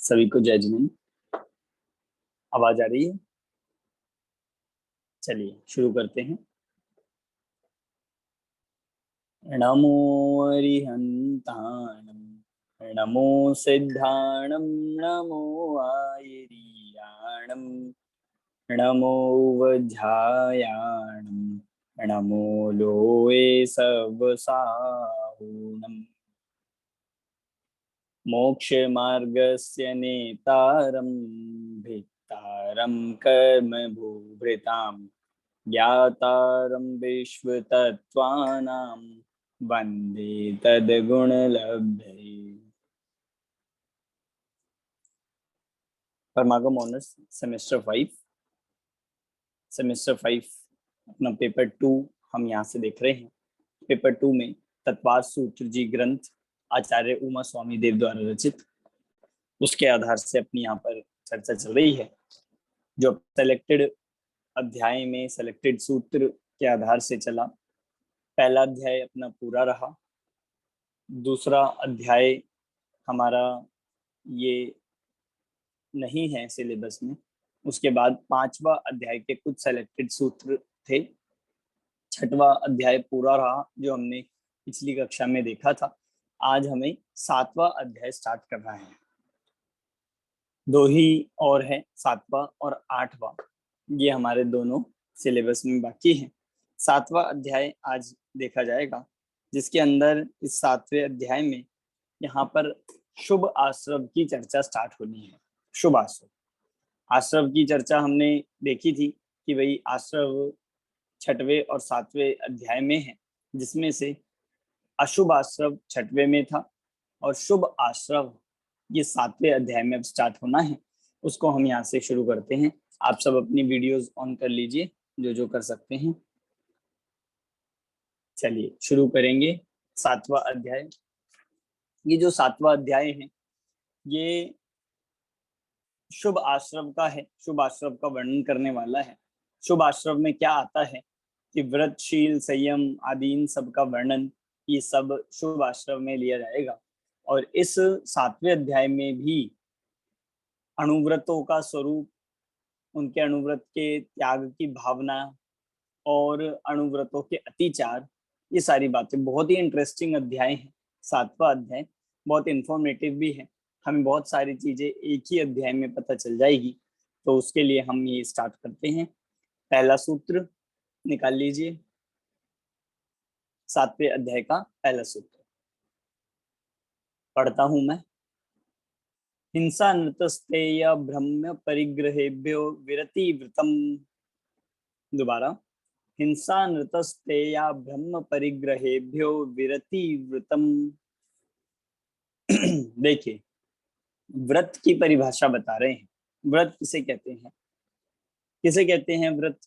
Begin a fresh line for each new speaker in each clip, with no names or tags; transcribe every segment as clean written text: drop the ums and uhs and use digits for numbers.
सभी को जय जिनेन्द्र। आवाज आ रही है? चलिए शुरू करते हैं। नमो अरिहंताणं, नमो सिद्धाणं, नमो आयर्याणं, नमो वज्रायाणं, नमो लोये सवसाहुणम्। मोक्षमार्गस्य नेतारं, भित्तारं कर्मभूभृतां, ज्ञातारं विश्वतत्त्वानां, वन्दे तद्गुणलब्धये। परमागम ऑनर्स सेमेस्टर 5 अपना पेपर 2 हम यहाँ से देख रहे हैं। पेपर 2 में तत्वार सूत्र जी ग्रंथ आचार्य उमा स्वामी देव द्वारा रचित, उसके आधार से अपनी यहाँ पर चर्चा चल रही है। जो सेलेक्टेड अध्याय में सेलेक्टेड सूत्र के आधार से चला। पहला अध्याय अपना पूरा रहा, दूसरा अध्याय हमारा ये नहीं है सिलेबस में। उसके बाद 5वां अध्याय के कुछ सेलेक्टेड सूत्र थे। 6वां अध्याय पूरा रहा जो हमने पिछली कक्षा में देखा था। आज हमें 7वां अध्याय स्टार्ट करना है। 2 ही और है, 7वां और 8वां। ये हमारे दोनों सिलेबस में बाकी हैं। 7वां अध्याय आज देखा जाएगा, जिसके अंदर इस 7वें अध्याय में यहाँ पर शुभ आश्रव की चर्चा स्टार्ट होनी है। शुभ आश्रव की चर्चा हमने देखी थी कि भाई आश्रव 6वें और 7वें अध्याय में है, जिसमें से अशुभ आश्रव 6वें में था और शुभ आश्रव ये 7वें अध्याय में अब स्टार्ट होना है। उसको हम यहाँ से शुरू करते हैं। आप सब अपनी वीडियोस ऑन कर लीजिए, जो कर सकते हैं। चलिए शुरू करेंगे 7वां अध्याय। ये जो 7वां अध्याय है ये शुभ आश्रव का है, शुभ आश्रव का वर्णन करने वाला है। शुभ आश्रव में क्या आता है कि व्रतशील, संयम आदि इन सब का वर्णन ये सब शुभ आश्रव में लिया जाएगा। और इस 7वें अध्याय में भी अणुव्रतों का स्वरूप, उनके अणुव्रत के त्याग की भावना और अणुव्रतों के अतिचार, ये सारी बातें बहुत ही इंटरेस्टिंग अध्याय है। 7वां अध्याय बहुत इंफॉर्मेटिव भी है। हमें बहुत सारी चीजें एक ही अध्याय में पता चल जाएगी। तो उसके लिए हम ये स्टार्ट करते हैं। पहला सूत्र निकाल लीजिए। 7वें अध्याय का पहला सूत्र पढ़ता हूं मैं। हिंसा नृतस्तेय ब्रह्म परिग्रहेभ्यो विरति व्रतम। दोबारा। हिंसा नृतस्तेया ब्रह्म परिग्रहेभ्यो विरति व्रतम। देखिए, व्रत की परिभाषा बता रहे हैं। व्रत किसे कहते हैं? किसे कहते हैं व्रत?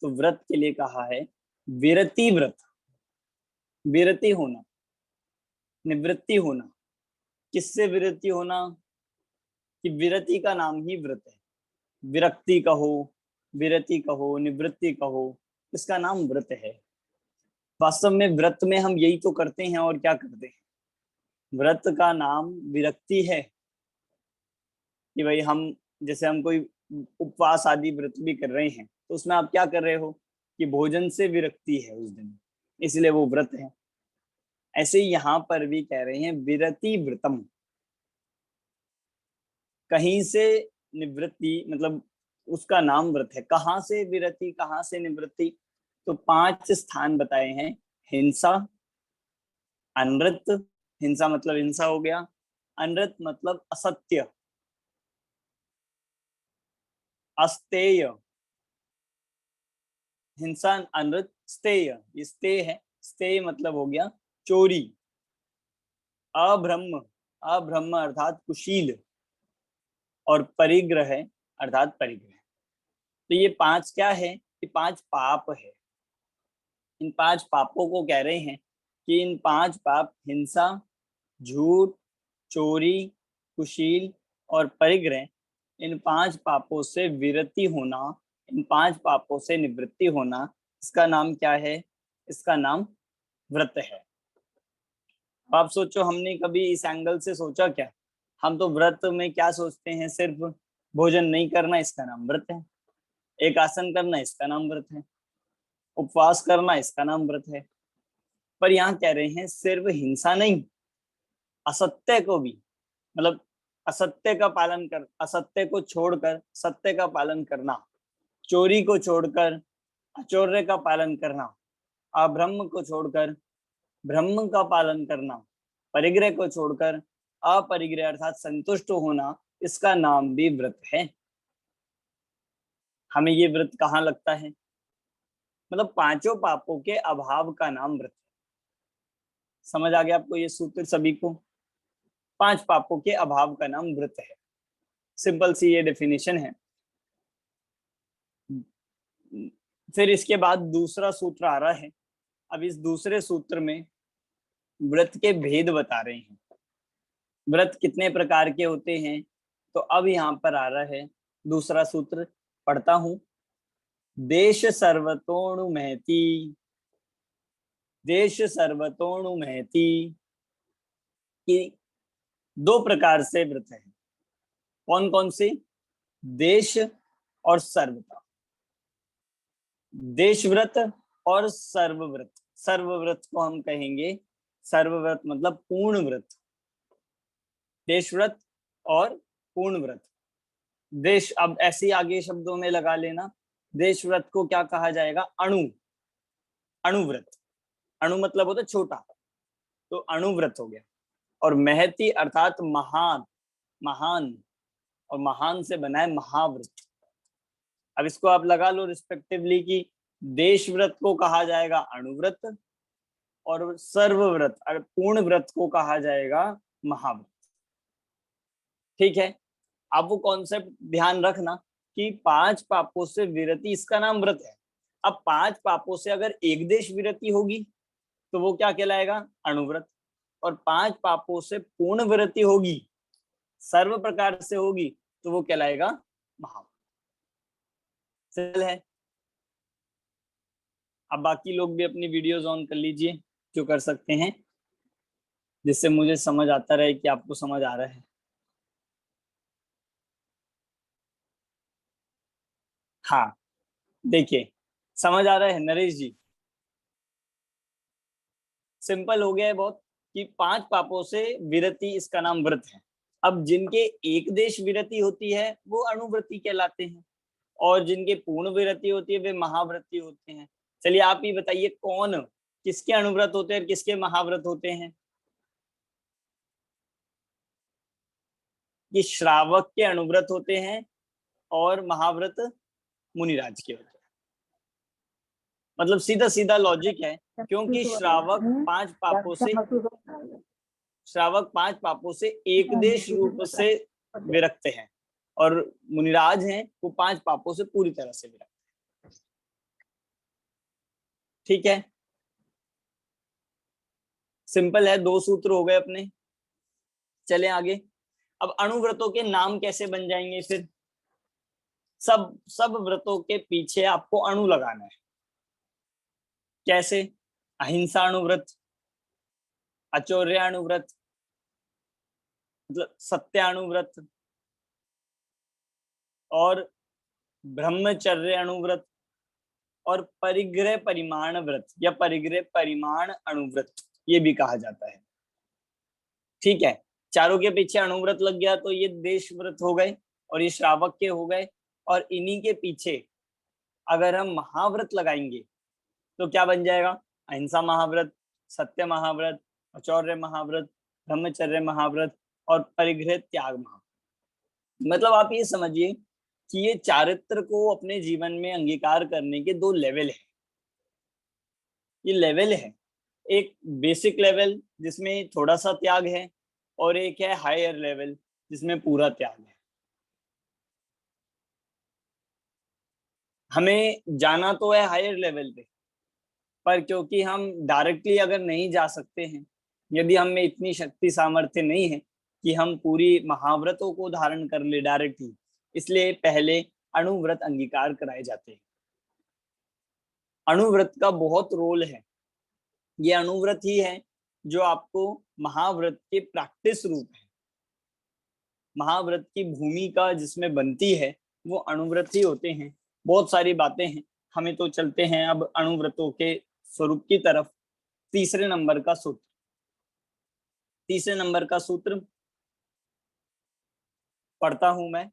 तो व्रत के लिए कहा है विरति व्रत। विरति होना, निवृत्ति होना। किससे विरति होना? कि विरति का नाम ही व्रत है। विरक्ति कहो, विरति कहो, निवृत्ति कहो, इसका नाम व्रत है। वास्तव में व्रत में हम यही तो करते हैं। और क्या करते हैं? व्रत का नाम विरक्ति है कि भाई हम जैसे हम कोई उपवास आदि व्रत भी कर रहे हैं तो उसमें आप क्या कर रहे हो कि भोजन से विरक्ति है उस दिन, इसलिए वो व्रत है। ऐसे ही यहाँ पर भी कह रहे हैं विरति व्रतम। कहीं से निवृत्ति, मतलब उसका नाम व्रत है। कहाँ से विरति, कहाँ से निवृत्ति? तो 5 स्थान बताए हैं। हिंसा, अनृत, हिंसा मतलब हिंसा हो गया। अनृत मतलब असत्य, अस्तेय। हिंसा, अनृत, स्तेय, ये स्तेय है। स्तेय मतलब हो गया चोरी। अब्रह्म, अब्रह्म अर्थात कुशील। और परिग्रह अर्थात परिग्रह। तो ये 5 क्या है? ये 5 पाप है। इन 5 पापों को कह रहे हैं कि इन 5 पाप हिंसा, झूठ, चोरी, कुशील और परिग्रह, इन 5 पापों से विरति होना, इन 5 पापों से निवृत्ति होना, इसका नाम क्या है? इसका नाम व्रत है। आप सोचो, हमने कभी इस एंगल से सोचा क्या हम तो व्रत में क्या सोचते हैं, सिर्फ भोजन नहीं करना इसका नाम व्रत है, एक आसन करना इसका नाम व्रत है, उपवास करना इसका नाम व्रत है। पर यहाँ कह रहे हैं सिर्फ हिंसा नहीं, असत्य को भी, मतलब असत्य का पालन कर, असत्य को छोड़कर सत्य का पालन करना, चोरी को छोड़कर अचौर्य का पालन करना, अब्रह्म को छोड़कर ब्रह्म का पालन करना, परिग्रह को छोड़कर अपरिग्रह अर्थात संतुष्ट होना, इसका नाम भी व्रत है। हमें ये व्रत कहाँ लगता है, मतलब पांचों पापों के अभाव का नाम व्रत है। समझ आ गया आपको ये सूत्र सभी को? पांच पापों के अभाव का नाम व्रत है, सिंपल सी ये डेफिनेशन है। फिर इसके बाद दूसरा सूत्र आ रहा है। अब इस दूसरे सूत्र में व्रत के भेद बता रहे हैं, व्रत कितने प्रकार के होते हैं। तो अब यहाँ पर आ रहा है दूसरा सूत्र, पढ़ता हूं। देश सर्वतोणु महती, देश सर्वतोणु महती की दो प्रकार से व्रत है। कौन कौन से? देश और सर्वता, देश व्रत और सर्वव्रत। सर्वव्रत को हम कहेंगे, सर्वव्रत मतलब पूर्ण व्रत, देश व्रत और पूर्ण व्रत। देश, अब ऐसे आगे शब्दों में लगा लेना, देश व्रत को क्या कहा जाएगा? अणु, अणुव्रत। अणु मतलब होता छोटा, तो अणुव्रत हो गया। और महती अर्थात महान, महान, और महान से बना है महाव्रत। अब इसको आप लगा लो रिस्पेक्टिवली कि देश व्रत को कहा जाएगा अणुव्रत और सर्वव्रत पूर्ण व्रत को कहा जाएगा महाव्रत। ठीक है, अब वो कॉन्सेप्ट ध्यान रखना कि पांच पापों से विरति इसका नाम व्रत है। अब पांच पापों से अगर एक देश विरति होगी तो वो क्या कहलाएगा? अणुव्रत। और पांच पापों से पूर्ण विरति होगी, सर्व प्रकार से होगी, तो वो कहलाएगा महाव्रत। है। अब बाकी लोग भी अपनी वीडियोस ऑन कर लीजिए जो कर सकते हैं, जिससे मुझे समझ आता रहे कि आपको समझ आ रहा है। हाँ देखिए, समझ आ रहा है नरेश जी? सिंपल हो गया है बहुत कि पांच पापों से विरति इसका नाम व्रत है। अब जिनके एक देश विरति होती है वो अणुव्रति कहलाते हैं, और जिनके पूर्ण विरति होती है वे महाव्रती होते हैं। चलिए आप ही बताइए, कौन किसके अणुव्रत होते हैं और किसके महाव्रत होते हैं? कि श्रावक के अणुव्रत होते हैं और महाव्रत मुनिराज के होते हैं। मतलब सीधा सीधा लॉजिक है, क्योंकि श्रावक पांच पापों से एक देश रूप से विरक्त हैं और मुनिराज हैं वो पांच पापों से पूरी तरह से विरक्त हैं। ठीक है, सिंपल है, दो सूत्र हो गए अपने। चले आगे। अब अणुव्रतों के नाम कैसे बन जाएंगे फिर? सब व्रतों के पीछे आपको अणु लगाना है। कैसे? अहिंसा अणुव्रत, अचौर्य अणुव्रत मतलब सत्याणुव्रत, और ब्रह्मचर्य अणुव्रत, और परिग्रह परिमाण व्रत या परिग्रह परिमाण अणुव्रत ये भी कहा जाता है। ठीक है, चारों के पीछे अणुव्रत लग गया तो ये देश व्रत हो गए और ये श्रावक के हो गए। और इन्हीं के पीछे अगर हम महाव्रत लगाएंगे तो क्या बन जाएगा? अहिंसा महाव्रत, सत्य महाव्रत, अचौर्य महाव्रत, ब्रह्मचर्य महाव्रत और परिग्रह त्याग महाव्रत। मतलब आप ये समझिए कि ये चारित्र को अपने जीवन में अंगीकार करने के दो लेवल है। ये लेवल है, एक बेसिक लेवल जिसमें थोड़ा सा त्याग है, और एक है हायर लेवल जिसमें पूरा त्याग है। हमें जाना तो है हायर लेवल पे, पर क्योंकि हम डायरेक्टली अगर नहीं जा सकते हैं, यदि हम में इतनी शक्ति सामर्थ्य नहीं है कि हम पूरी महाव्रतों को धारण कर ले डायरेक्टली, इसलिए पहले अणुव्रत अंगीकार कराए जाते हैं। अणुव्रत का बहुत रोल है, ये अणुव्रत ही है जो आपको महाव्रत के प्रैक्टिस रूप है। महाव्रत की भूमिका जिसमें बनती है वो अणुव्रत ही होते हैं। बहुत सारी बातें हैं, हमें तो चलते हैं अब अणुव्रतों के स्वरूप की तरफ। तीसरे नंबर का सूत्र, तीसरे नंबर का सूत्र पढ़ता हूं मैं।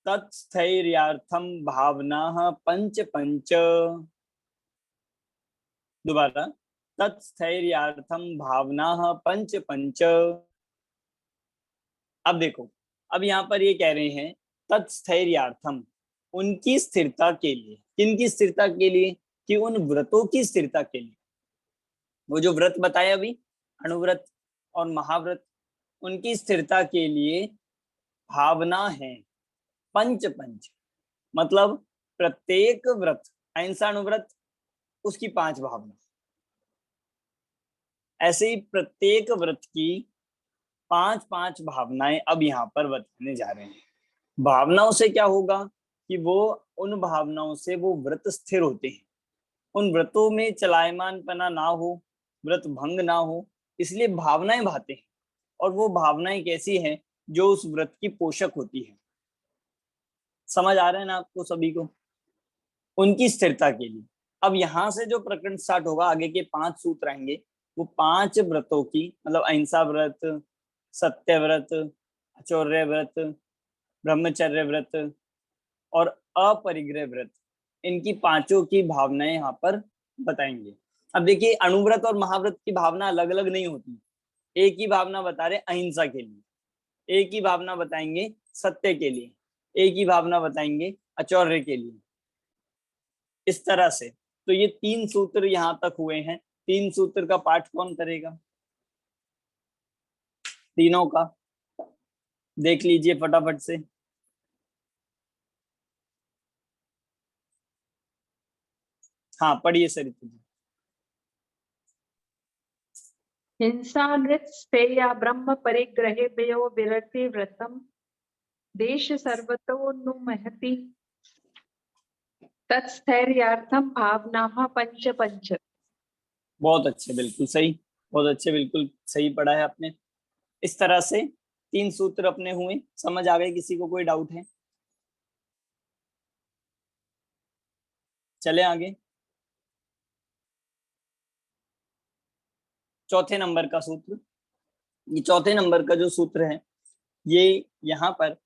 तत्स्थैर्यार्थम भावना पंच पंच। दोबारा, तत्स्थैर्यार्थम भावना पंच पंच। अब देखो, अब यहाँ पर ये कह रहे हैं तत्स्थैर्यार्थम, उनकी स्थिरता के लिए। किनकी स्थिरता के लिए? कि उन व्रतों की स्थिरता के लिए। वो जो व्रत बताए अभी, अणुव्रत और महाव्रत, उनकी स्थिरता के लिए भावना है पंच पंच। मतलब प्रत्येक व्रत, अहिंसा अणुव्रत, उसकी 5 भावना। ऐसे ही प्रत्येक व्रत की 5-5 भावनाएं अब यहाँ पर बताने जा रहे हैं। भावनाओं से क्या होगा कि वो, उन भावनाओं से वो व्रत स्थिर होते हैं, उन व्रतों में चलायमानपना ना हो, व्रत भंग ना हो, इसलिए भावनाएं भाते हैं। और वो भावनाएं कैसी हैं? जो उस व्रत की पोषक होती है। समझ आ रहा है ना आपको सभी को? उनकी स्थिरता के लिए। अब यहां से जो प्रकरण स्टार्ट होगा, आगे के 5 सूत्र आएंगे, वो 5 व्रतों की, मतलब अहिंसा व्रत, सत्य व्रत, आचौर्य व्रत, ब्रह्मचर्य व्रत और अपरिग्रह व्रत, इनकी 5 की भावनाएं यहाँ पर बताएंगे। अब देखिए, अणुव्रत और महाव्रत की भावना अलग अलग नहीं होती। एक ही भावना बता रहे अहिंसा के लिए, एक ही भावना बताएंगे सत्य के लिए, एक ही भावना बताएंगे आचौर्य के लिए, इस तरह से। तो ये 3 सूत्र यहाँ तक हुए हैं। 3 सूत्र का पाठ कौन करेगा? तीनों का देख लीजिए फटाफट से। हाँ, पढ़िए सरिता जी।
हिंसानृत स्थेया ब्रह्म परिग्रहे भयो विरति व्रतम देश सर्वतो नु महति तत्स्थैर्यार्थम भावना पंच पंच।
बहुत अच्छे, बिल्कुल सही, बहुत अच्छे, बिल्कुल सही पढ़ा है आपने। इस तरह से 3 सूत्र अपने हुए। समझ आ गए? किसी को कोई डाउट है? चले आगे। चौथे नंबर का सूत्र, ये चौथे नंबर का जो सूत्र है, ये यहाँ पर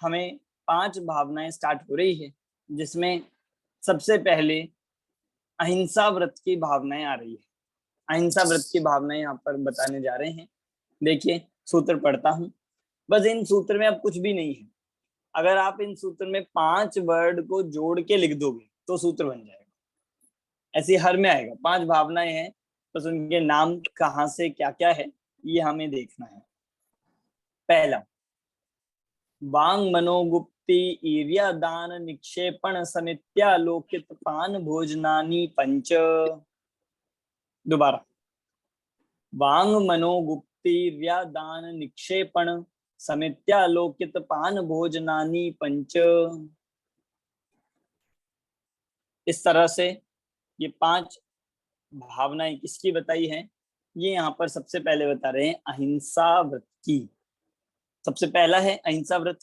हमें 5 भावनाएं स्टार्ट हो रही है, जिसमें सबसे पहले अहिंसा व्रत की भावनाएं आ रही है। अहिंसा व्रत की भावनाएं यहाँ पर बताने जा रहे हैं। देखिए, सूत्र पढ़ता हूं। बस इन सूत्र में अब कुछ भी नहीं है। अगर आप इन सूत्र में 5 वर्ड को जोड़ के लिख दोगे तो सूत्र बन जाएगा। ऐसे हर में आएगा। 5 भावनाएं हैं, बस उनके नाम कहाँ से क्या क्या है ये हमें देखना है। पहला, वांग मनोगुप्ति ईर्या दान निक्षेपण समित्यालोकित पान भोजनानी पंच। दोबारा, वांग मनोगुप्ति ईर्या दान निक्षेपण समित्यालोकित पान भोजनानी पंच। इस तरह से ये 5 भावनाएं किसकी बताई हैं? ये यहाँ पर सबसे पहले बता रहे हैं अहिंसा व्रत की। सबसे पहला है अहिंसा व्रत।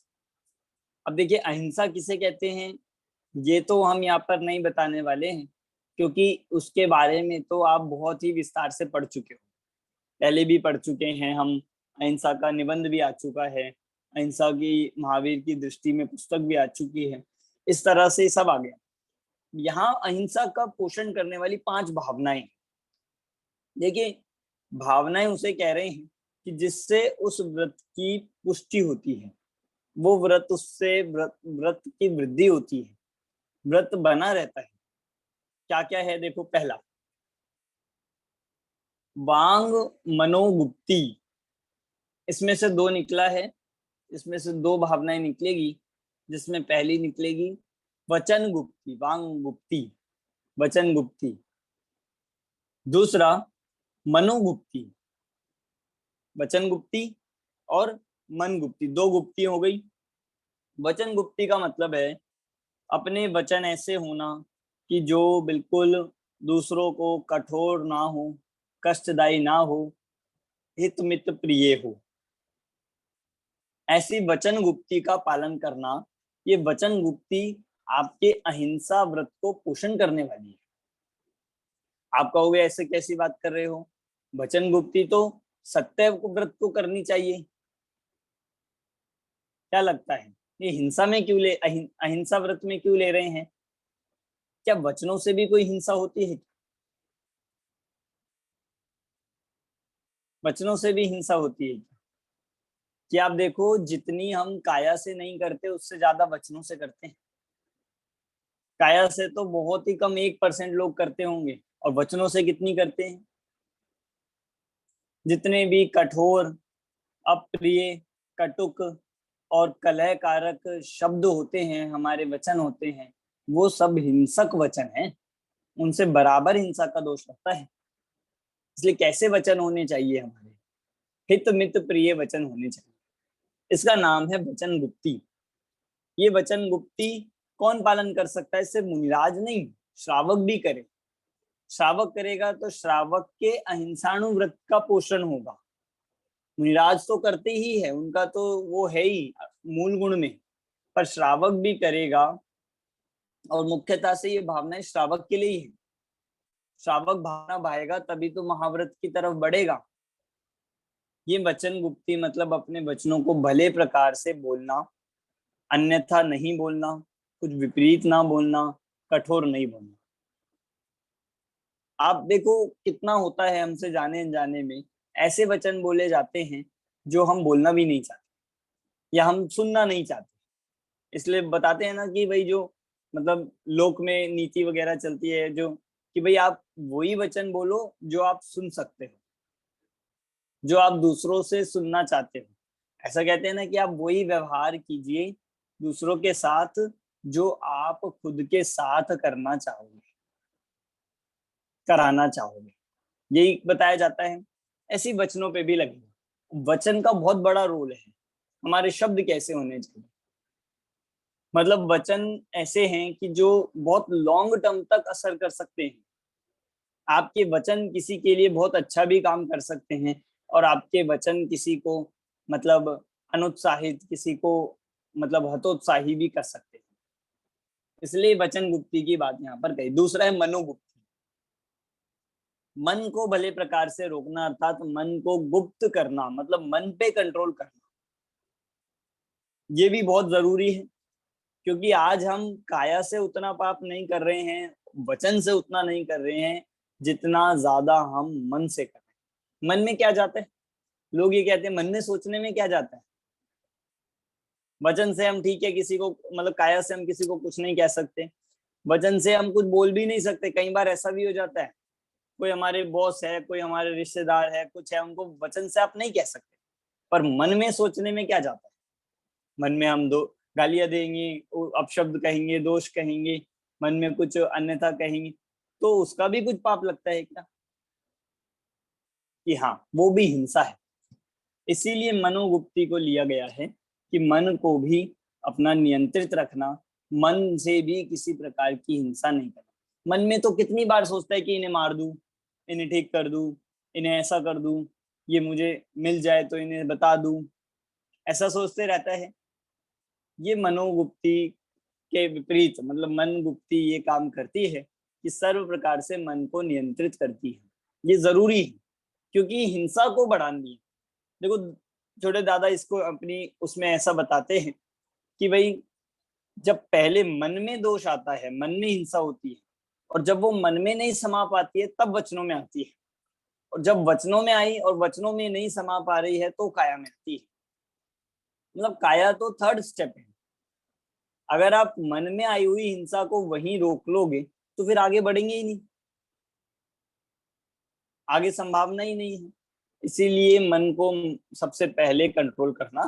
अब देखिए, अहिंसा किसे कहते हैं ये तो हम यहाँ पर नहीं बताने वाले हैं, क्योंकि उसके बारे में तो आप बहुत ही विस्तार से पढ़ चुके हो, पहले भी पढ़ चुके हैं हम। अहिंसा का निबंध भी आ चुका है, अहिंसा की महावीर की दृष्टि में पुस्तक भी आ चुकी है। इस तरह से सब आ गया। यहाँ अहिंसा का पोषण करने वाली 5 भावनाएं। देखिए, भावनाएं उसे कह रहे हैं कि जिससे उस व्रत की पुष्टि होती है, वो व्रत, उससे व्रत की वृद्धि होती है, व्रत बना रहता है। क्या क्या है देखो। पहला, वांग मनोगुप्ति। इसमें से 2 निकला है, इसमें से 2 भावनाएं निकलेगी, जिसमें पहली निकलेगी वचन गुप्ति, वांग गुप्ति, वचन गुप्ति। दूसरा, मनोगुप्ति, वचन गुप्ति और मन गुप्ति, 2 गुप्ति हो गई। वचन गुप्ति का मतलब है अपने वचन ऐसे होना कि जो बिल्कुल दूसरों को कठोर ना हो, कष्टदायी ना हो, हित मित प्रिय हो। ऐसी वचन गुप्ती का पालन करना, ये वचन गुप्ती आपके अहिंसा व्रत को पोषण करने वाली है। आप कहोगे ऐसे कैसी बात कर रहे हो, वचन गुप्ती तो सत्य व्रत को करनी चाहिए, क्या लगता है ये हिंसा में क्यों अहिंसा व्रत में क्यों ले रहे हैं? क्या वचनों से भी कोई हिंसा होती है? वचनों से भी हिंसा होती है कि आप देखो, जितनी हम काया से नहीं करते उससे ज्यादा वचनों से करते हैं। काया से तो बहुत ही कम 1% लोग करते होंगे, और वचनों से कितनी करते हैं? जितने भी कठोर, अप्रिय, कटुक और कलह कारक शब्द होते हैं, हमारे वचन होते हैं, वो सब हिंसक वचन हैं। उनसे बराबर हिंसा का दोष लगता है। इसलिए कैसे वचन होने चाहिए? हमारे हित मित प्रिय वचन होने चाहिए। इसका नाम है वचन गुप्ती। ये वचन गुप्ती कौन पालन कर सकता है? सिर्फ मुनिराज नहीं, श्रावक भी करे। श्रावक करेगा तो श्रावक के अहिंसाणु व्रत का पोषण होगा। मुनिराज तो करते ही है, उनका तो वो है ही मूल गुण में, पर श्रावक भी करेगा, और मुख्यतः से ये भावना श्रावक के लिए ही है। श्रावक भावना भाएगा तभी तो महाव्रत की तरफ बढ़ेगा। ये वचन गुप्ती मतलब अपने वचनों को भले प्रकार से बोलना, अन्यथा नहीं बोलना, कुछ विपरीत ना बोलना, कठोर नहीं बोलना। आप देखो कितना होता है हमसे जाने अनजाने में ऐसे वचन बोले जाते हैं जो हम बोलना भी नहीं चाहते या हम सुनना नहीं चाहते। इसलिए बताते हैं ना कि भाई जो मतलब लोक में नीति वगैरह चलती है जो कि भाई आप वही वचन बोलो जो आप सुन सकते हो, जो आप दूसरों से सुनना चाहते हो। ऐसा कहते हैं ना कि आप वही व्यवहार कीजिए दूसरों के साथ जो आप खुद के साथ करना चाहोगे, कराना चाहोगे, यही बताया जाता है। ऐसी वचनों पे भी लगेगा। वचन का बहुत बड़ा रोल है। हमारे शब्द कैसे होने चाहिए, मतलब वचन ऐसे हैं कि जो बहुत लॉन्ग टर्म तक असर कर सकते हैं। आपके वचन किसी के लिए बहुत अच्छा भी काम कर सकते हैं, और आपके वचन किसी को मतलब अनुत्साहित, किसी को मतलब हतोत्साही भी कर सकते हैं। इसलिए वचन गुप्ती की बात यहाँ पर कही। दूसरा है मनोगुप्ती। मन को भले प्रकार से रोकना, अर्थात मन को गुप्त करना, मतलब मन पे कंट्रोल करना। ये भी बहुत जरूरी है, क्योंकि आज हम काया से उतना पाप नहीं कर रहे हैं, वचन से उतना नहीं कर रहे हैं, जितना ज्यादा हम मन से कर रहे हैं। मन में क्या जाता है? लोग ये कहते हैं मन में सोचने में क्या जाता है। वचन से हम ठीक है किसी को, मतलब काया से हम किसी को कुछ नहीं कह सकते, वचन से हम कुछ बोल भी नहीं सकते। कई बार ऐसा भी हो जाता है, कोई हमारे बॉस है, कोई हमारे रिश्तेदार है, कुछ है, उनको वचन से आप नहीं कह सकते, पर मन में सोचने में क्या जाता है? मन में हम दो गालियां देंगे, अपशब्द कहेंगे, दोष कहेंगे, मन में कुछ अन्यथा कहेंगे, तो उसका भी कुछ पाप लगता है क्या? कि हाँ, वो भी हिंसा है। इसीलिए मनोगुप्ती को लिया गया है कि मन को भी अपना नियंत्रित रखना, मन से भी किसी प्रकार की हिंसा नहीं करना। मन में तो कितनी बार सोचता है कि इन्हें मार दूं, इन्हें ठीक कर दूं, इन्हें ऐसा कर दूं, ये मुझे मिल जाए तो इन्हें बता दूं, ऐसा सोचते रहता है। ये मनोगुप्ती के विपरीत, मतलब मन गुप्ती ये काम करती है कि सर्व प्रकार से मन को नियंत्रित करती है। ये जरूरी है, क्योंकि हिंसा को बढ़ानी है। देखो, छोटे दादा इसको अपनी उसमें ऐसा बताते हैं कि भाई जब पहले मन में दोष आता है, मन में हिंसा होती है, और जब वो मन में नहीं समा पाती है तब वचनों में आती है, और जब वचनों में आई और वचनों में नहीं समा पा रही है तो काया में आती है। मतलब काया तो थर्ड स्टेप है। अगर आप मन में आई हुई हिंसा को वहीं रोक लोगे तो फिर आगे बढ़ेंगे ही नहीं, आगे संभावना ही नहीं है। इसीलिए मन को सबसे पहले कंट्रोल करना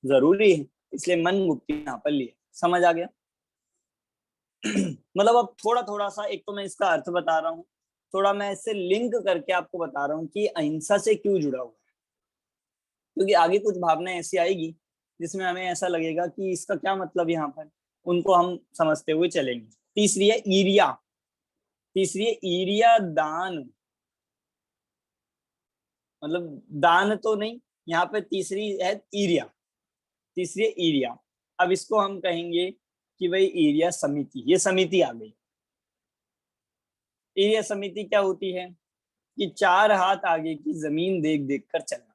जरूरी है। इसलिए मन मुक्ति यहाँ पर लिया। समझ आ गया? मतलब अब थोड़ा थोड़ा सा, एक तो मैं इसका अर्थ बता रहा हूँ, थोड़ा मैं इससे लिंक करके आपको बता रहा हूँ कि अहिंसा से क्यों जुड़ा हुआ है, क्योंकि आगे कुछ भावना ऐसी आएगी जिसमें हमें ऐसा लगेगा कि इसका क्या मतलब यहाँ पर, उनको हम समझते हुए चलेंगे। तीसरी है ईर्ष्या। तीसरी है ईर्ष्या दान, मतलब दान तो नहीं, यहाँ पे तीसरी है ईर्ष्या। तीसरी है एरिया। अब इसको हम कहेंगे कि भाई एरिया समिति, ये समिति आ गई। एरिया समिति क्या होती है कि 4 हाथ आगे की जमीन देख देख कर चलना,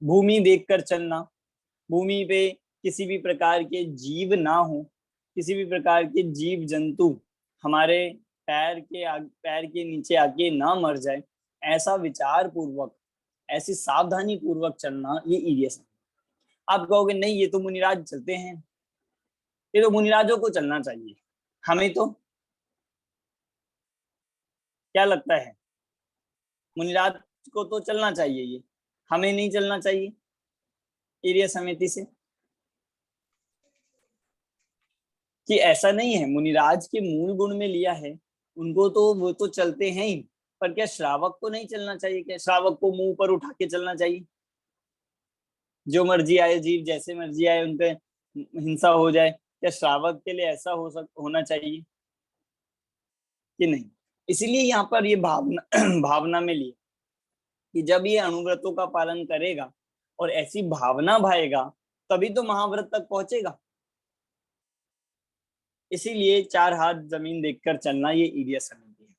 भूमि देख कर चलना, भूमि पे किसी भी प्रकार के जीव ना हो, किसी भी प्रकार के जीव जंतु हमारे पैर के नीचे आके ना मर जाए, ऐसा विचार पूर्वक, ऐसी सावधानी पूर्वक चलना, ये एरिया समिति। आप कहोगे नहीं ये तो मुनिराज चलते हैं, ये तो मुनिराजों को चलना चाहिए, हमें तो क्या लगता है मुनिराज को तो चलना चाहिए, ये हमें नहीं चलना चाहिए एरिया समिति से? कि ऐसा नहीं है, मुनिराज के मूल गुण में लिया है उनको, तो वो तो चलते हैं ही, पर क्या श्रावक को नहीं चलना चाहिए? क्या श्रावक को मुंह पर उठा के चलना चाहिए? जो मर्जी आए जीव, जैसे मर्जी आए उन पे हिंसा हो जाए, क्या श्रावक के लिए ऐसा होना चाहिए कि नहीं? इसीलिए यहाँ पर ये भावना भावना में लिए कि जब ये अनुव्रतों का पालन करेगा और ऐसी भावना भाएगा तभी तो महाव्रत तक पहुंचेगा। इसीलिए 4 हाथ जमीन देखकर चलना, ये एरिया समिति है।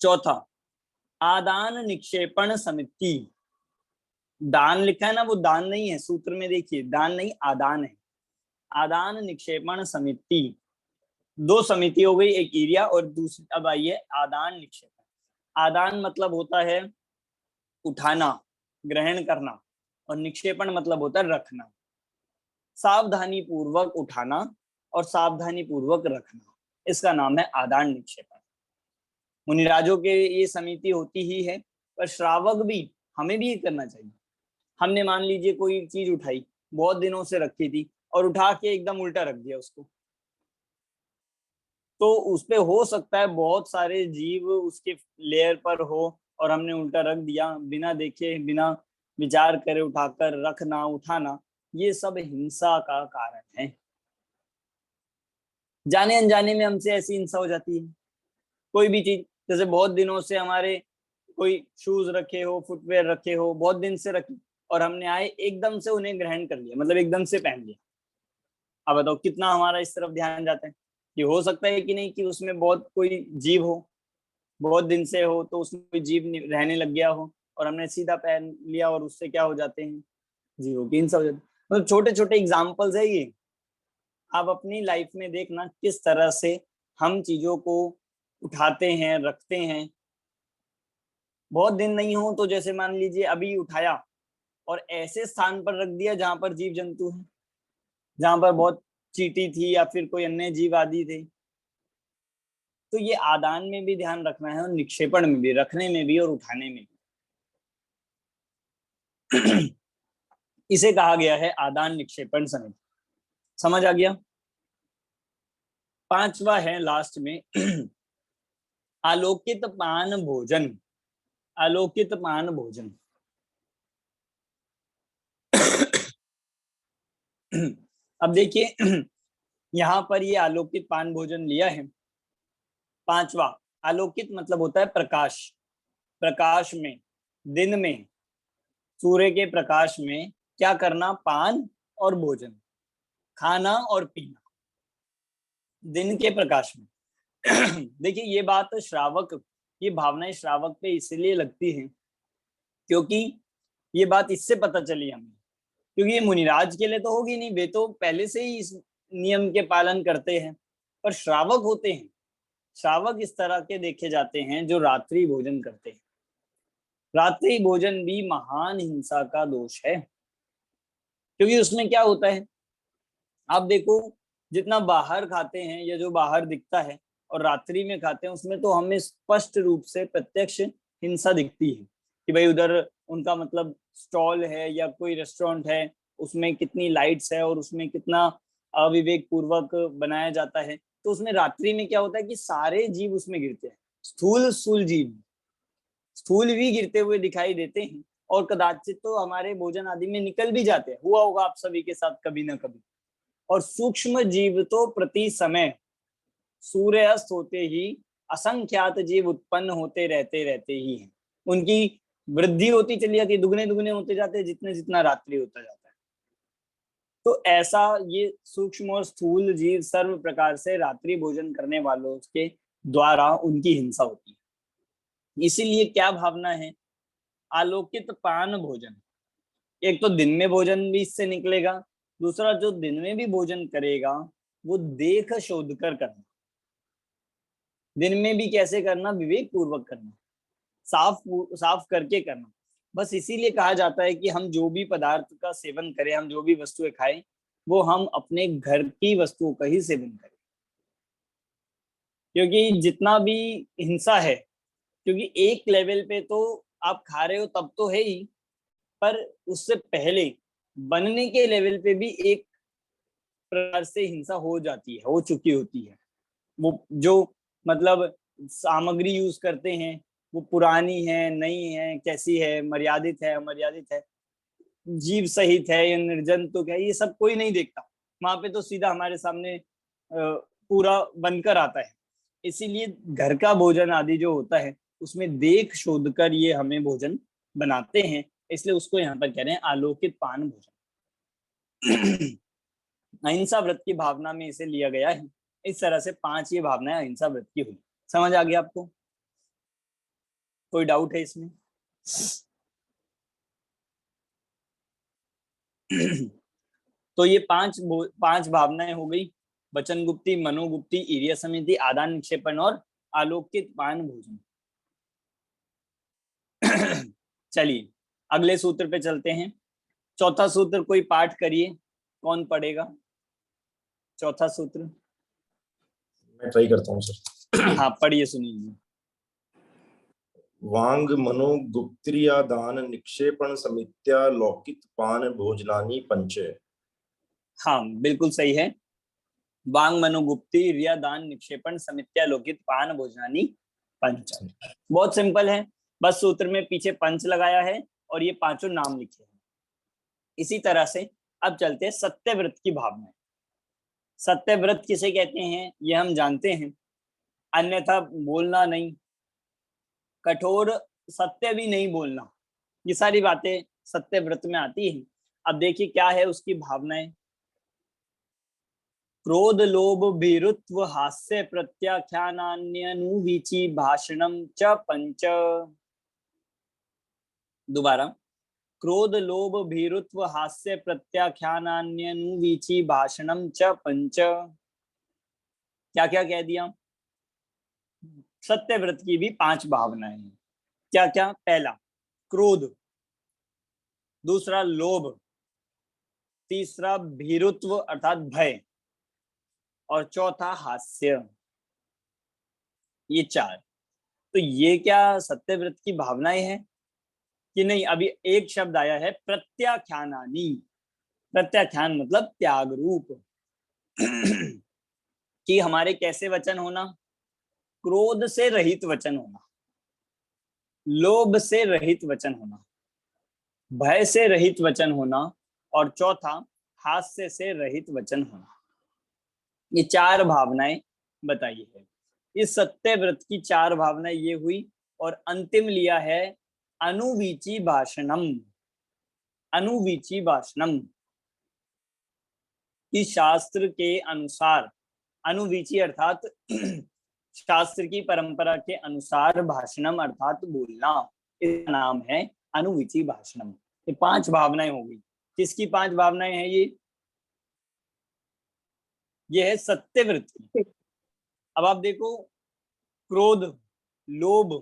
चौथा, आदान निक्षेपण समिति। दान लिखा है ना, वो दान नहीं है, सूत्र में देखिए दान नहीं आदान है। आदान निक्षेपण समिति, 2 समिति हो गई, एक एरिया और दूसरी अब आई है आदान निक्षेपण। आदान मतलब होता है उठाना, ग्रहण करना, और निक्षेपण मतलब होता है रखना। सावधानी पूर्वक उठाना और सावधानी पूर्वक रखना, इसका नाम है आदान निक्षेपण। मुनिराजों के ये समिति होती ही है, पर श्रावक भी, हमें भी ये करना चाहिए। हमने मान लीजिए कोई चीज उठाई, बहुत दिनों से रखी थी और उठा के एकदम उल्टा रख दिया उसको, तो उसपे हो सकता है बहुत सारे जीव उसके लेयर पर हो और हमने उल्टा रख दिया, बिना देखे बिना विचार करे उठाकर रखना उठाना, ये सब हिंसा का कारण है। जाने अनजाने में हमसे ऐसी हिंसा हो जाती है। कोई भी चीज, जैसे बहुत दिनों से हमारे कोई शूज रखे हो, फुटवेयर रखे हो, बहुत दिन से रखे, और हमने आए एकदम से उन्हें ग्रहण कर लिया, मतलब एकदम से पहन लिया। अब बताओ कितना हमारा इस तरफ ध्यान जाता है कि हो सकता है कि नहीं कि उसमें बहुत कोई जीव हो, बहुत दिन से हो, तो उसमें कोई जीव रहने लग गया हो और हमने सीधा पहन लिया, और उससे क्या हो जाते हैं, जीवों की हिंसा हो जाती है। मतलब छोटे छोटे एग्जाम्पल्स है ये। आप अपनी लाइफ में देखना किस तरह से हम चीजों को उठाते हैं, रखते हैं। बहुत दिन नहीं हो तो जैसे मान लीजिए अभी उठाया और ऐसे स्थान पर रख दिया जहां पर जीव जंतु हैं, जहां पर बहुत चींटी थी या फिर कोई अन्य जीव आदि थे। तो ये आदान में भी ध्यान रखना है और निक्षेपण में भी, रखने में भी और उठाने में भी। इसे कहा गया है आदान निक्षेपण समिति। समझ आ गया? 5वां है लास्ट में आलोकित पान भोजन। आलोकित पान भोजन अब देखिए यहाँ पर ये आलोकित पान भोजन लिया है। 5वां, आलोकित मतलब होता है प्रकाश। प्रकाश में, दिन में, सूर्य के प्रकाश में क्या करना, पान और भोजन, खाना और पीना, दिन के प्रकाश में। देखिए ये बात श्रावक, ये भावनाएं श्रावक पे इसलिए लगती है क्योंकि ये बात इससे पता चली हमें, क्योंकि ये मुनिराज के लिए तो होगी नहीं, वे तो पहले से ही इस नियम के पालन करते हैं। पर श्रावक होते हैं, श्रावक इस तरह के देखे जाते हैं जो रात्रि भोजन करते हैं। रात्रि भोजन भी महान हिंसा का दोष है, क्योंकि उसमें क्या होता है, आप देखो जितना बाहर खाते हैं या जो बाहर दिखता है और रात्रि में खाते हैं, उसमें तो हमें स्पष्ट रूप से प्रत्यक्ष हिंसा दिखती है कि भाई उधर उनका मतलब स्टॉल है या कोई रेस्टोरेंट है, उसमें कितनी लाइट्स है और उसमें कितना अविवेक पूर्वक बनाया जाता है। तो उसमें रात्रि में क्या होता है कि सारे जीव उसमें गिरते हैं, स्थूल स्थूल जीव, स्थूल भी गिरते हुए दिखाई देते हैं, और कदाचित तो हमारे भोजन आदि में निकल भी जाते हैं। हुआ होगा आप सभी के साथ कभी ना कभी। और सूक्ष्म जीव तो प्रति समय सूर्य अस्त होते ही असंख्यात जीव उत्पन्न होते रहते ही हैं। उनकी वृद्धि होती चली जाती है, दुगने दुगने होते जाते हैं जितने जितना रात्रि होता जाता है। तो ऐसा ये सूक्ष्म और स्थूल जीव सर्व प्रकार से रात्रि भोजन करने वालों के द्वारा उनकी हिंसा होती है। इसीलिए क्या भावना है, आलोकित पान भोजन। एक तो दिन में भोजन भी इससे निकलेगा, दूसरा जो दिन में भी भोजन करेगा वो देख शोध कर करना। दिन में भी कैसे करना, विवेक पूर्वक करना, साफ साफ करके करना। बस इसीलिए कहा जाता है कि हम जो भी पदार्थ का सेवन करें, हम जो भी वस्तुएं खाएं, वो हम अपने घर की वस्तुओं का ही सेवन करें। क्योंकि जितना भी हिंसा है, क्योंकि एक लेवल पे तो आप खा रहे हो तब तो है ही, पर उससे पहले बनने के लेवल पे भी एक प्रकार से हिंसा हो जाती है, हो चुकी होती है। वो जो मतलब सामग्री यूज करते हैं वो पुरानी है, नई है, कैसी है, मर्यादित है, अमर्यादित है, जीव सहित है या निर्जंतुक है, ये सब कोई नहीं देखता। वहां पे तो सीधा हमारे सामने पूरा बनकर आता है। इसीलिए घर का भोजन आदि जो होता है उसमें देख शोध कर ये हमें भोजन बनाते हैं, इसलिए उसको यहाँ पर कह रहे हैं आलोकित पान भोजन। अहिंसा व्रत की भावना में इसे लिया गया है। इस तरह से 5 ये भावनाएं अहिंसा व्रत की हुई। समझ आ गया आपको? कोई डाउट है इसमें? तो ये 5 भावनाएं हो गई, वचन गुप्ती, मनोगुप्ती, ईर्ष्या समिति, आदान निक्षेपण और आलोकित पान भोजन। चलिए अगले सूत्र पे चलते हैं। चौथा सूत्र कोई पाठ करिए, कौन पढ़ेगा चौथा सूत्र?
मैं ट्राई करता हूँ सर।
हाँ पढ़िए, सुनिए।
वांग मनो गुप्त्रिया दान निक्षेपण समित्या लौकित पान भोजनानी पंचे।
हाँ बिल्कुल सही है। वांग मनोगुप्ती रिया दान निक्षेपण समित्या लोकित पान भोजनानी पंच। बहुत सिंपल है, बस सूत्र में पीछे पंच लगाया है और ये 5 नाम लिखे हैं। इसी तरह से अब चलते हैं सत्यव्रत की भावना। सत्यव्रत किसे कहते हैं ये हम जानते हैं, अन्यथा बोलना नहीं, कठोर सत्य भी नहीं बोलना, ये सारी बातें सत्यव्रत में आती हैं। अब देखिए क्या है उसकी भावनाएं। क्रोध लोभ भीरुत्व हास्य प्रत्याख्यानान्यनुवीची भाषणम च पंच। दोबारा, क्रोध लोभ भीरुत्व हास्य प्रत्याख्यानान्यनुवीची भाषणम च पंच। क्या क्या कह दिया? सत्यव्रत की भी 5 भावनाएं हैं। क्या क्या? पहला क्रोध, दूसरा लोभ, तीसरा भीरुत्व अर्थात भय, और चौथा हास्य। ये 4। तो ये क्या सत्यव्रत की भावनाएं हैं कि नहीं? अभी एक शब्द आया है प्रत्याख्यानानि। प्रत्याख्यान मतलब त्याग रूप। कि हमारे कैसे वचन होना? क्रोध से रहित वचन होना, लोभ से रहित वचन होना, भय से रहित वचन होना, और चौथा हास्य से रहित वचन होना। ये 4 भावनाएं बताई है। इस सत्यव्रत की 4 भावनाएं ये हुई, और अंतिम लिया है अनुवीची भाषणम। अनुवीची भाषणम कि शास्त्र के अनुसार, अनुवीची अर्थात शास्त्र की परंपरा के अनुसार भाषणम अर्थात बोलना, इसका नाम है अनुवीची भाषणम। ये 5 भावनाएं हो गई। किसकी 5 भावनाएं हैं ये है सत्यव्रत की। अब आप देखो, क्रोध, लोभ,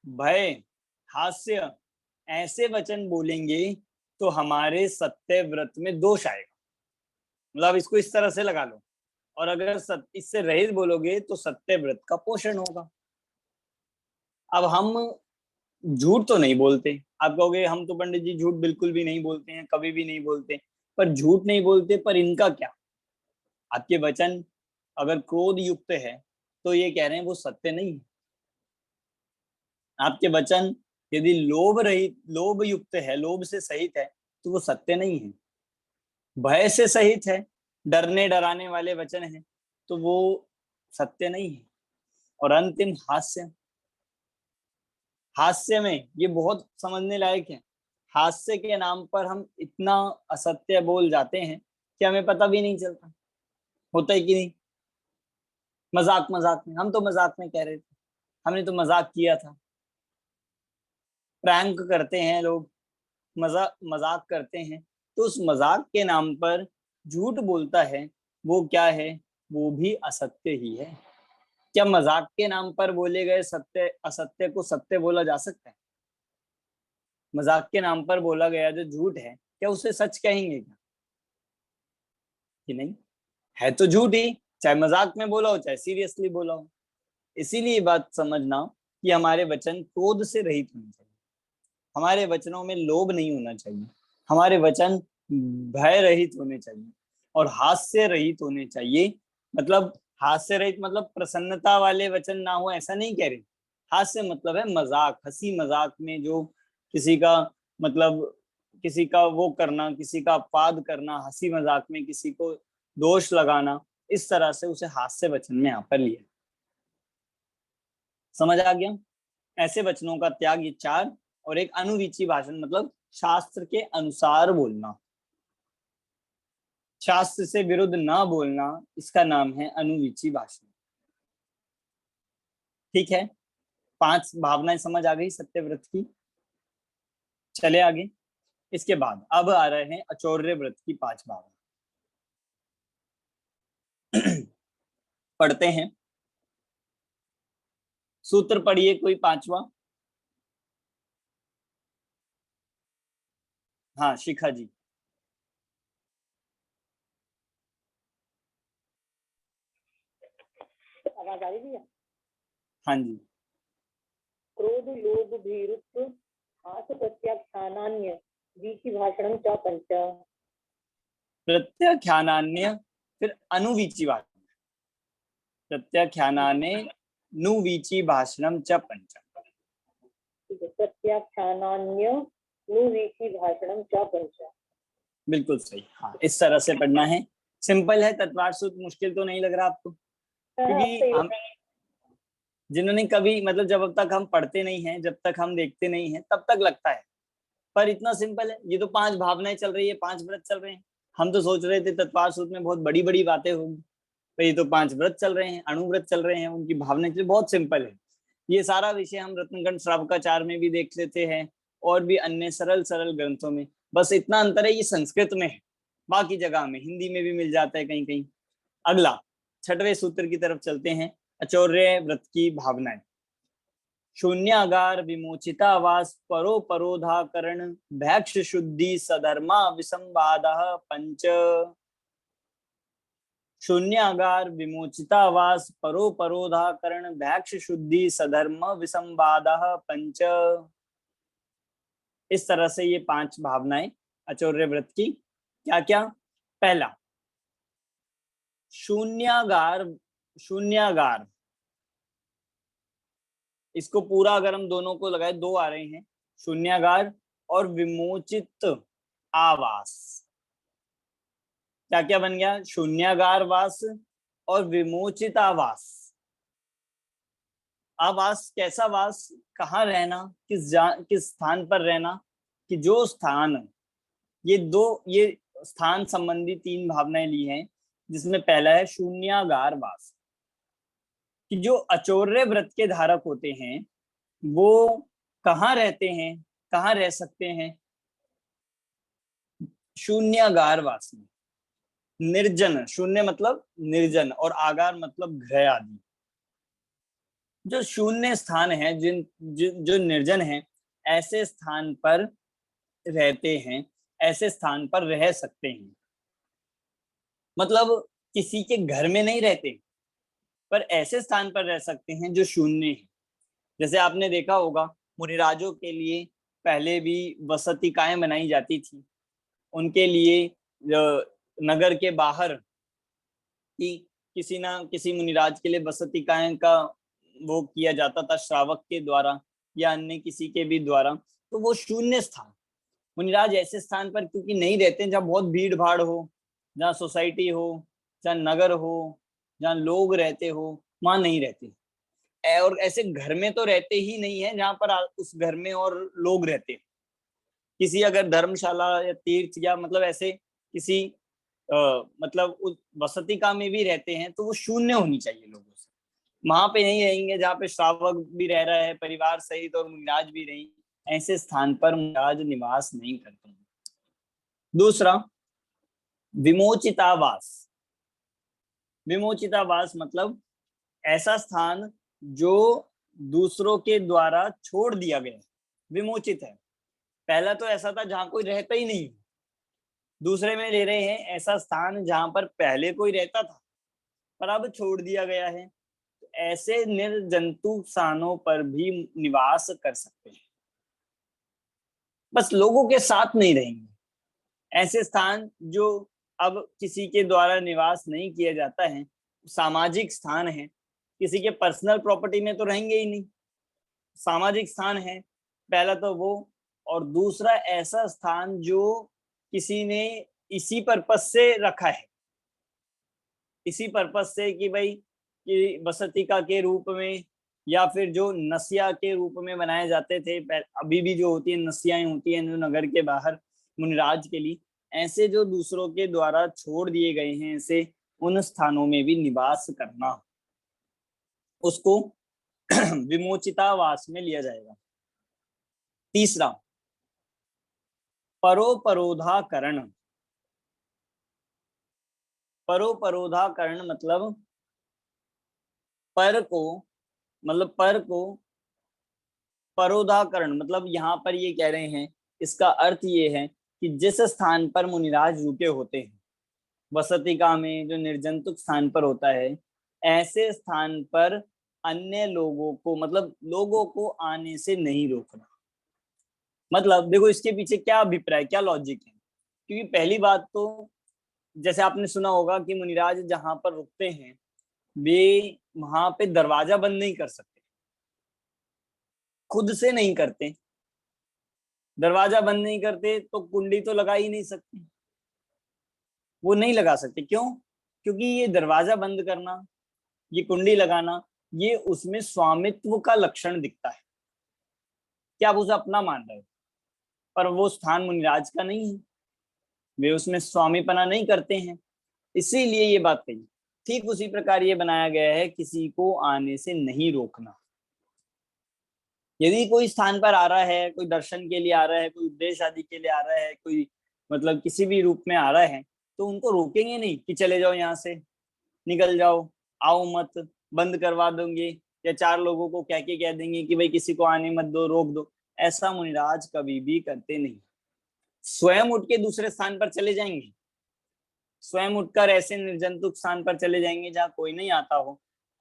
भय, हास्य, ऐसे वचन बोलेंगे तो हमारे सत्यव्रत में दोष आएगा। मतलब इसको इस तरह से लगा लो, और अगर इससे रहित बोलोगे तो सत्यव्रत का पोषण होगा। अब हम झूठ तो नहीं बोलते, आप कहोगे हम तो पंडित जी झूठ बिल्कुल भी नहीं बोलते हैं, कभी भी नहीं बोलते, पर झूठ नहीं बोलते, पर इनका क्या? आपके वचन अगर क्रोध युक्त है तो ये कह रहे हैं वो सत्य नहीं है। आपके वचन यदि लोभ रहित, लोभ युक्त है, लोभ से सहित है, तो वो सत्य नहीं है। भय से सहित है, डरने डराने वाले वचन है, तो वो सत्य नहीं है। और अंतिम हास्य। हास्य में ये बहुत समझने लायक है। हास्य के नाम पर हम इतना असत्य बोल जाते हैं कि हमें पता भी नहीं चलता, होता है कि नहीं। मजाक मजाक में, हम तो मजाक में कह रहे थे, हमने तो मजाक किया था। प्रैंक करते हैं लोग, मजाक मजाक करते हैं, तो उस मजाक के नाम पर झूठ बोलता है, वो क्या है, वो भी असत्य ही है। क्या मजाक के नाम पर बोले गए सत्य असत्य को सत्य बोला जा सकता है? मजाक के नाम पर बोला गया जो झूठ है, क्या उसे सच कहेंगे क्या? कि नहीं, है तो झूठ ही, चाहे मजाक में बोला हो चाहे सीरियसली बोला हो। इसीलिए बात समझना कि हमारे वचन क्रोध से रहित होने चाहिए, हमारे वचनों में लोभ नहीं होना चाहिए, हमारे वचन भय रहित होने चाहिए और हास्य रहित होने चाहिए। मतलब हास्य रहित मतलब प्रसन्नता वाले वचन ना हो, ऐसा नहीं कह रहे। हास्य मतलब है मजाक, हंसी मजाक में जो किसी का मतलब किसी का वो करना, किसी का अपवाद करना, हंसी मजाक में किसी को दोष लगाना, इस तरह से उसे हास्य वचन में यहाँ पर लिया। समझ आ गया? ऐसे वचनों का त्याग, ये 4। और एक अनुविची भाषण मतलब शास्त्र के अनुसार बोलना, शास्त्र से विरुद्ध ना बोलना, इसका नाम है अनुविची भाषण। ठीक है, 5 भावनाएं समझ आ गई सत्यव्रत की। चले आगे। इसके बाद अब आ रहे हैं अचौर्य व्रत की 5 भावना। पढ़ते हैं, सूत्र पढ़िए कोई 5वां। हाँ शिखा जी।
आवाज आ रही है?
हाँ जी।
क्रोध लोभ भीरुत्व हास प्रत्याख्यानान्य वीची भाषणम च पंच।
प्रत्याख्यानान्य, फिर अनुवीची भाषण, प्रत्याख्यानाने नुवीची भाषणम च पंच।
प्रत्याख्यानान्य वीची भाषणम च पंच।
बिल्कुल सही। हाँ, इस तरह से पढ़ना है। सिंपल है, तत्वार सूत्र मुश्किल तो नहीं लग रहा आपको? क्योंकि हम जिन्होंने कभी मतलब जब तक हम पढ़ते नहीं हैं, जब तक हम देखते नहीं हैं, तब तक लगता है, पर इतना सिंपल है। ये तो 5 भावनाएं चल रही है, 5 व्रत चल रहे हैं। हम तो सोच रहे थे तत्वार सूत्र में बहुत बड़ी बड़ी बातें होंगी, पर ये तो 5 व्रत चल रहे हैं, अणुव्रत चल रहे हैं, उनकी भावनाएं तो बहुत सिंपल है। ये सारा विषय हम रत्नगंध श्रावकाचार में भी देख लेते हैं और भी अन्य सरल सरल ग्रंथों में। बस इतना अंतर है, ये संस्कृत में है, बाकी जगह में हिंदी में भी मिल जाता है कहीं कहीं। अगला 6वें सूत्र की तरफ चलते हैं, अचौर्य व्रत की भावनाएं। शून्यागार विमोचितावास परो परोधाकरण भैक्ष शुद्धि सधर्मा विसंवादः पंच। शून्यागार विमोचितावास परो परोधाकरण भैक्ष शुद्धि सधर्म विसंवादः पंच। इस तरह से ये 5 भावनाएं अचौर्य व्रत की। क्या क्या? पहला, शून्यागार, शून्यागार, इसको पूरा अगर हम दोनों को लगाए 2 आ रहे हैं, शून्यागार और विमोचित आवास। क्या क्या बन गया? शून्यागार वास और विमोचित आवास। आवास कैसा वास? कहाँ रहना, किस स्थान पर रहना, कि जो स्थान, ये स्थान संबंधी 3 भावनाएं ली हैं, जिसमें पहला है शून्यागार वास, कि जो अचौर्य व्रत के धारक होते हैं वो कहाँ रहते हैं, कहाँ रह सकते हैं? शून्यागार वास में, निर्जन, शून्य मतलब निर्जन और आगार मतलब गृह आदि। जो शून्य स्थान है, जो निर्जन है, ऐसे स्थान पर रहते हैं, ऐसे स्थान पर रह सकते हैं। मतलब किसी के घर में नहीं रहते, पर ऐसे स्थान पर रह सकते हैं जो शून्य है। जैसे आपने देखा होगा, मुनिराजों के लिए पहले भी वसतिकाएं बनाई जाती थी। उनके लिए नगर के बाहर कि किसी ना किसी मुनिराज के लिए वसतिकाएं का वो किया जाता था, श्रावक के द्वारा या अन्य किसी के भी द्वारा। तो वो शून्य स्थान, मुनिराज ऐसे स्थान पर क्योंकि नहीं रहते जहाँ बहुत भीड़ भाड़ हो, जहाँ सोसाइटी हो, जहाँ नगर हो, जहाँ लोग रहते हो, वहां नहीं रहते। और ऐसे घर में तो रहते ही नहीं है जहाँ पर उस घर में और लोग रहते। किसी अगर धर्मशाला या तीर्थ या मतलब ऐसे किसी मतलब उस वसतिका में भी रहते हैं तो वो शून्य होनी चाहिए लोगों से। वहां पे नहीं रहेंगे जहाँ पे श्रावक भी रह रहा है परिवार सहित और मुनिराज भी रही, ऐसे स्थान पर मुनिराज निवास नहीं करते हैं। दूसरा, विमोचितावास। विमोचितावास मतलब ऐसा स्थान जो दूसरों के द्वारा छोड़ दिया गया, विमोचित है। पहला तो ऐसा था जहां कोई रहता ही नहीं, दूसरे में ले रहे हैं ऐसा स्थान जहां पर पहले कोई रहता था पर अब छोड़ दिया गया है। तो ऐसे निर्जंतु स्थानों पर भी निवास कर सकते हैं, बस लोगों के साथ नहीं रहेंगे। ऐसे स्थान जो अब किसी के द्वारा निवास नहीं किया जाता है, सामाजिक स्थान है, किसी के पर्सनल प्रॉपर्टी में तो रहेंगे ही नहीं, सामाजिक स्थान है पहला तो वो। और दूसरा ऐसा स्थान जो किसी ने इसी पर्पस से रखा है, इसी पर्पस से कि भाई कि बसतिका के रूप में या फिर जो नसिया के रूप में बनाए जाते थे, अभी भी जो होती है नसियाएं होती हैं जो नगर के बाहर मुनिराज के लिए, ऐसे जो दूसरों के द्वारा छोड़ दिए गए हैं ऐसे उन स्थानों में भी निवास करना, उसको विमोचितावास में लिया जाएगा। तीसरा, परोपरोधाकरण। परोपरोधाकरण मतलब पर को परोधाकरण मतलब यहाँ पर ये कह रहे हैं, इसका अर्थ ये है कि जिस स्थान पर मुनिराज रुके होते हैं वसतिका में, जो निर्जंतुक स्थान पर होता है, ऐसे स्थान पर अन्य लोगों को मतलब लोगों को आने से नहीं रोकना। मतलब देखो इसके पीछे क्या अभिप्राय, क्या लॉजिक है। क्योंकि पहली बात तो जैसे आपने सुना होगा कि मुनिराज जहां पर रुकते हैं वे वहां पे दरवाजा बंद नहीं कर सकते, खुद से नहीं करते। दरवाजा बंद नहीं करते तो कुंडी तो लगा ही नहीं सकते, वो नहीं लगा सकते। क्यों? क्योंकि ये दरवाजा बंद करना, ये कुंडी लगाना, ये उसमें स्वामित्व का लक्षण दिखता है कि आप उसे अपना मान रहे हो, पर वो स्थान मुनिराज का नहीं है, वे उसमें स्वामीपना नहीं करते हैं, इसीलिए ये बात कही। ठीक उसी प्रकार ये बनाया गया है, किसी को आने से नहीं रोकना। यदि कोई स्थान पर आ रहा है, कोई दर्शन के लिए आ रहा है, कोई उद्देश्य आदि के लिए आ रहा है, कोई मतलब किसी भी रूप में आ रहा है, तो उनको रोकेंगे नहीं कि चले जाओ यहाँ से, निकल जाओ, आओ मत, बंद करवा देंगे या चार लोगों को कह के कह देंगे कि भाई किसी को आने मत दो, रोक दो। ऐसा मुनिराज कभी भी करते नहीं। स्वयं उठ के दूसरे स्थान पर चले जाएंगे, स्वयं उठकर ऐसे निर्जंतुक स्थान पर चले जाएंगे जहाँ कोई नहीं आता हो,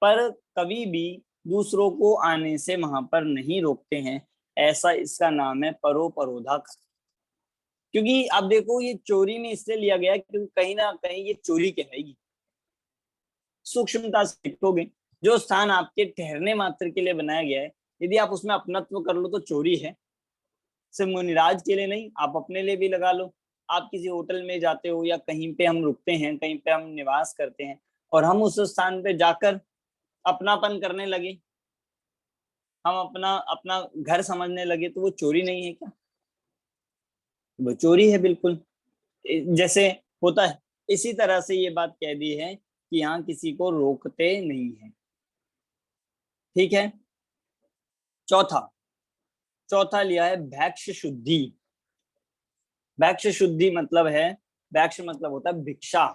पर कभी भी दूसरों को आने से वहां पर नहीं रोकते हैं। ऐसा इसका नाम है परोपरोधा। क्योंकि आप देखो ये चोरी में इसलिए लिया गया क्योंकि कहीं ना कहीं ये चोरी कहलाएगी। सूक्ष्मता से देखोगे, जो स्थान आपके ठहरने मात्र के लिए बनाया गया है, यदि आप उसमें अपनत्व कर लो तो चोरी है। सिर्फ मुनिराज के लिए नहीं, आप अपने लिए भी लगा लो। आप किसी होटल में जाते हो या कहीं पे हम रुकते हैं, कहीं पे हम निवास करते हैं और हम उस स्थान पे जाकर अपनापन करने लगे, हम अपना अपना घर समझने लगे, तो वो चोरी नहीं है क्या? वो चोरी है बिल्कुल, जैसे होता है। इसी तरह से ये बात कह दी है कि यहाँ किसी को रोकते नहीं है। ठीक है। चौथा लिया है भैक्ष शुद्धि। भैक्ष शुद्धि मतलब है, भैक्ष मतलब होता है भिक्षा।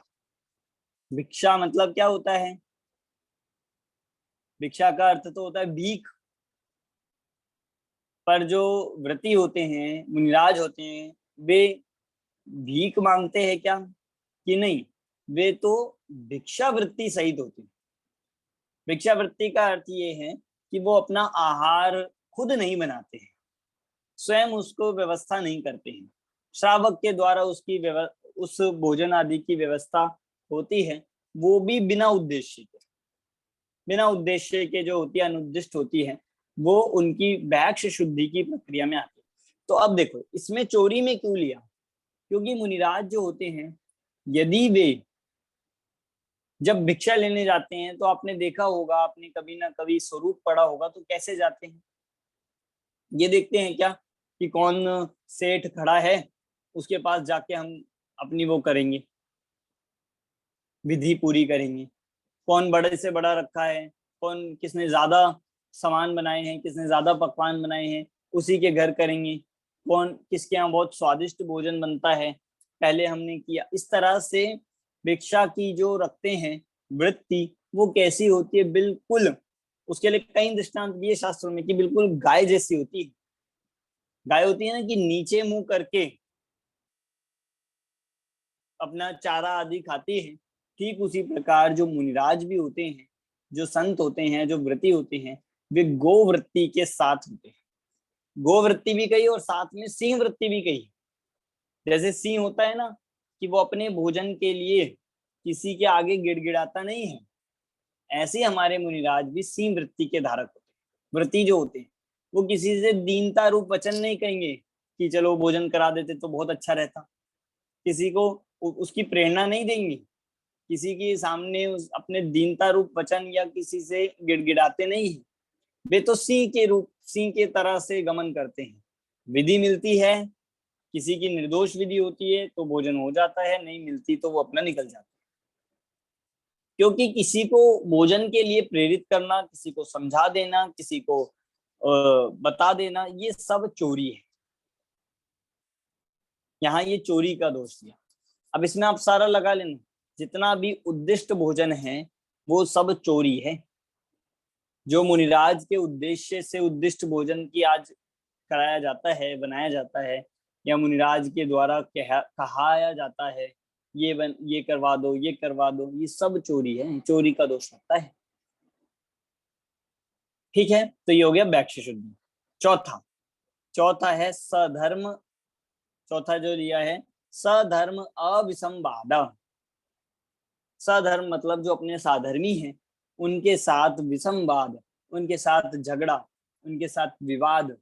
भिक्षा मतलब क्या होता है? भिक्षा का अर्थ तो होता है भीख। पर जो व्रती होते हैं, मुनिराज होते हैं, वे भीख मांगते हैं क्या कि नहीं? वे तो भिक्षा वृत्ति सहित होते हैं। भिक्षा वृत्ति का अर्थ ये है कि वो अपना आहार खुद नहीं बनाते हैं, स्वयं उसको व्यवस्था नहीं करते हैं, श्रावक के द्वारा उसकी उस भोजन आदि की व्यवस्था होती है, वो भी बिना उद्देश्य के, बिना उद्देश्य के जो होती है, अनुद्दिष्ट होती है, वो उनकी भैक्ष शुद्धि की प्रक्रिया में आती है। तो अब देखो इसमें चोरी में क्यों लिया? क्योंकि मुनिराज जो होते हैं, यदि वे जब भिक्षा लेने जाते हैं तो आपने देखा होगा, आपने कभी ना कभी स्वरूप पढ़ा होगा, तो कैसे जाते हैं? ये देखते हैं क्या कि कौन सेठ खड़ा है, उसके पास जाके हम अपनी वो करेंगे, विधि पूरी करेंगे। कौन बड़े से बड़ा रखा है, कौन किसने ज्यादा सामान बनाए हैं, किसने ज्यादा पकवान बनाए हैं, उसी के घर करेंगे। कौन किसके यहाँ बहुत स्वादिष्ट भोजन बनता है, पहले हमने किया। इस तरह से भिक्षा की जो रखते हैं वृत्ति, वो कैसी होती है, बिल्कुल उसके लिए कई दृष्टांत दिए शास्त्रों में कि बिल्कुल गाय जैसी होती है। गाय होती है ना कि नीचे मुंह करके अपना चारा आदि खाती है, ठीक उसी प्रकार जो मुनिराज भी होते हैं, जो संत होते हैं, जो व्रती होते हैं, वे गोवृत्ति के साथ होते हैं। गोवृत्ति भी कही और साथ में सिंह वृत्ति भी कही। जैसे सिंह होता है ना कि वो अपने भोजन के लिए किसी के आगे गिड़गिड़ाता नहीं है, ऐसे हमारे मुनिराज भी सिंह वृत्ति के धारक होते हैं। व्रती जो होते हैं वो किसी से दीनता रूप वचन नहीं कहेंगे कि चलो भोजन करा देते तो बहुत अच्छा रहता, किसी को उसकी प्रेरणा नहीं देंगे, किसी के सामने अपने दीनता रूप वचन या किसी से गिड़गिड़ाते नहीं है। वे तो सिंह के रूप, सिंह के तरह से गमन करते हैं। विधि मिलती है, किसी की निर्दोष विधि होती है तो भोजन हो जाता है, नहीं मिलती तो वो अपना निकल जाता है। क्योंकि किसी को भोजन के लिए प्रेरित करना, किसी को समझा देना, किसी को बता देना, ये सब चोरी है। यहाँ ये चोरी का दोष दिया। अब इसमें आप सारा लगा लेना, जितना भी उद्दिष्ट भोजन है वो सब चोरी है। जो मुनिराज के उद्देश्य से उद्दिष्ट भोजन की आज कराया जाता है, बनाया जाता है, या मुनिराज के द्वारा कहाया जाता है ये करवा दो, ये करवा दो, ये सब चोरी है, चोरी का दोष लगता है। ठीक है, तो ये हो गया वैक्ष्य शुद्धि। चौथा है सधर्म। चौथा जो लिया है सधर्म अविसंवाद। सधर्म मतलब जो अपने साधर्मी हैं उनके साथ विसंवाद, उनके साथ झगड़ा, उनके साथ विवाद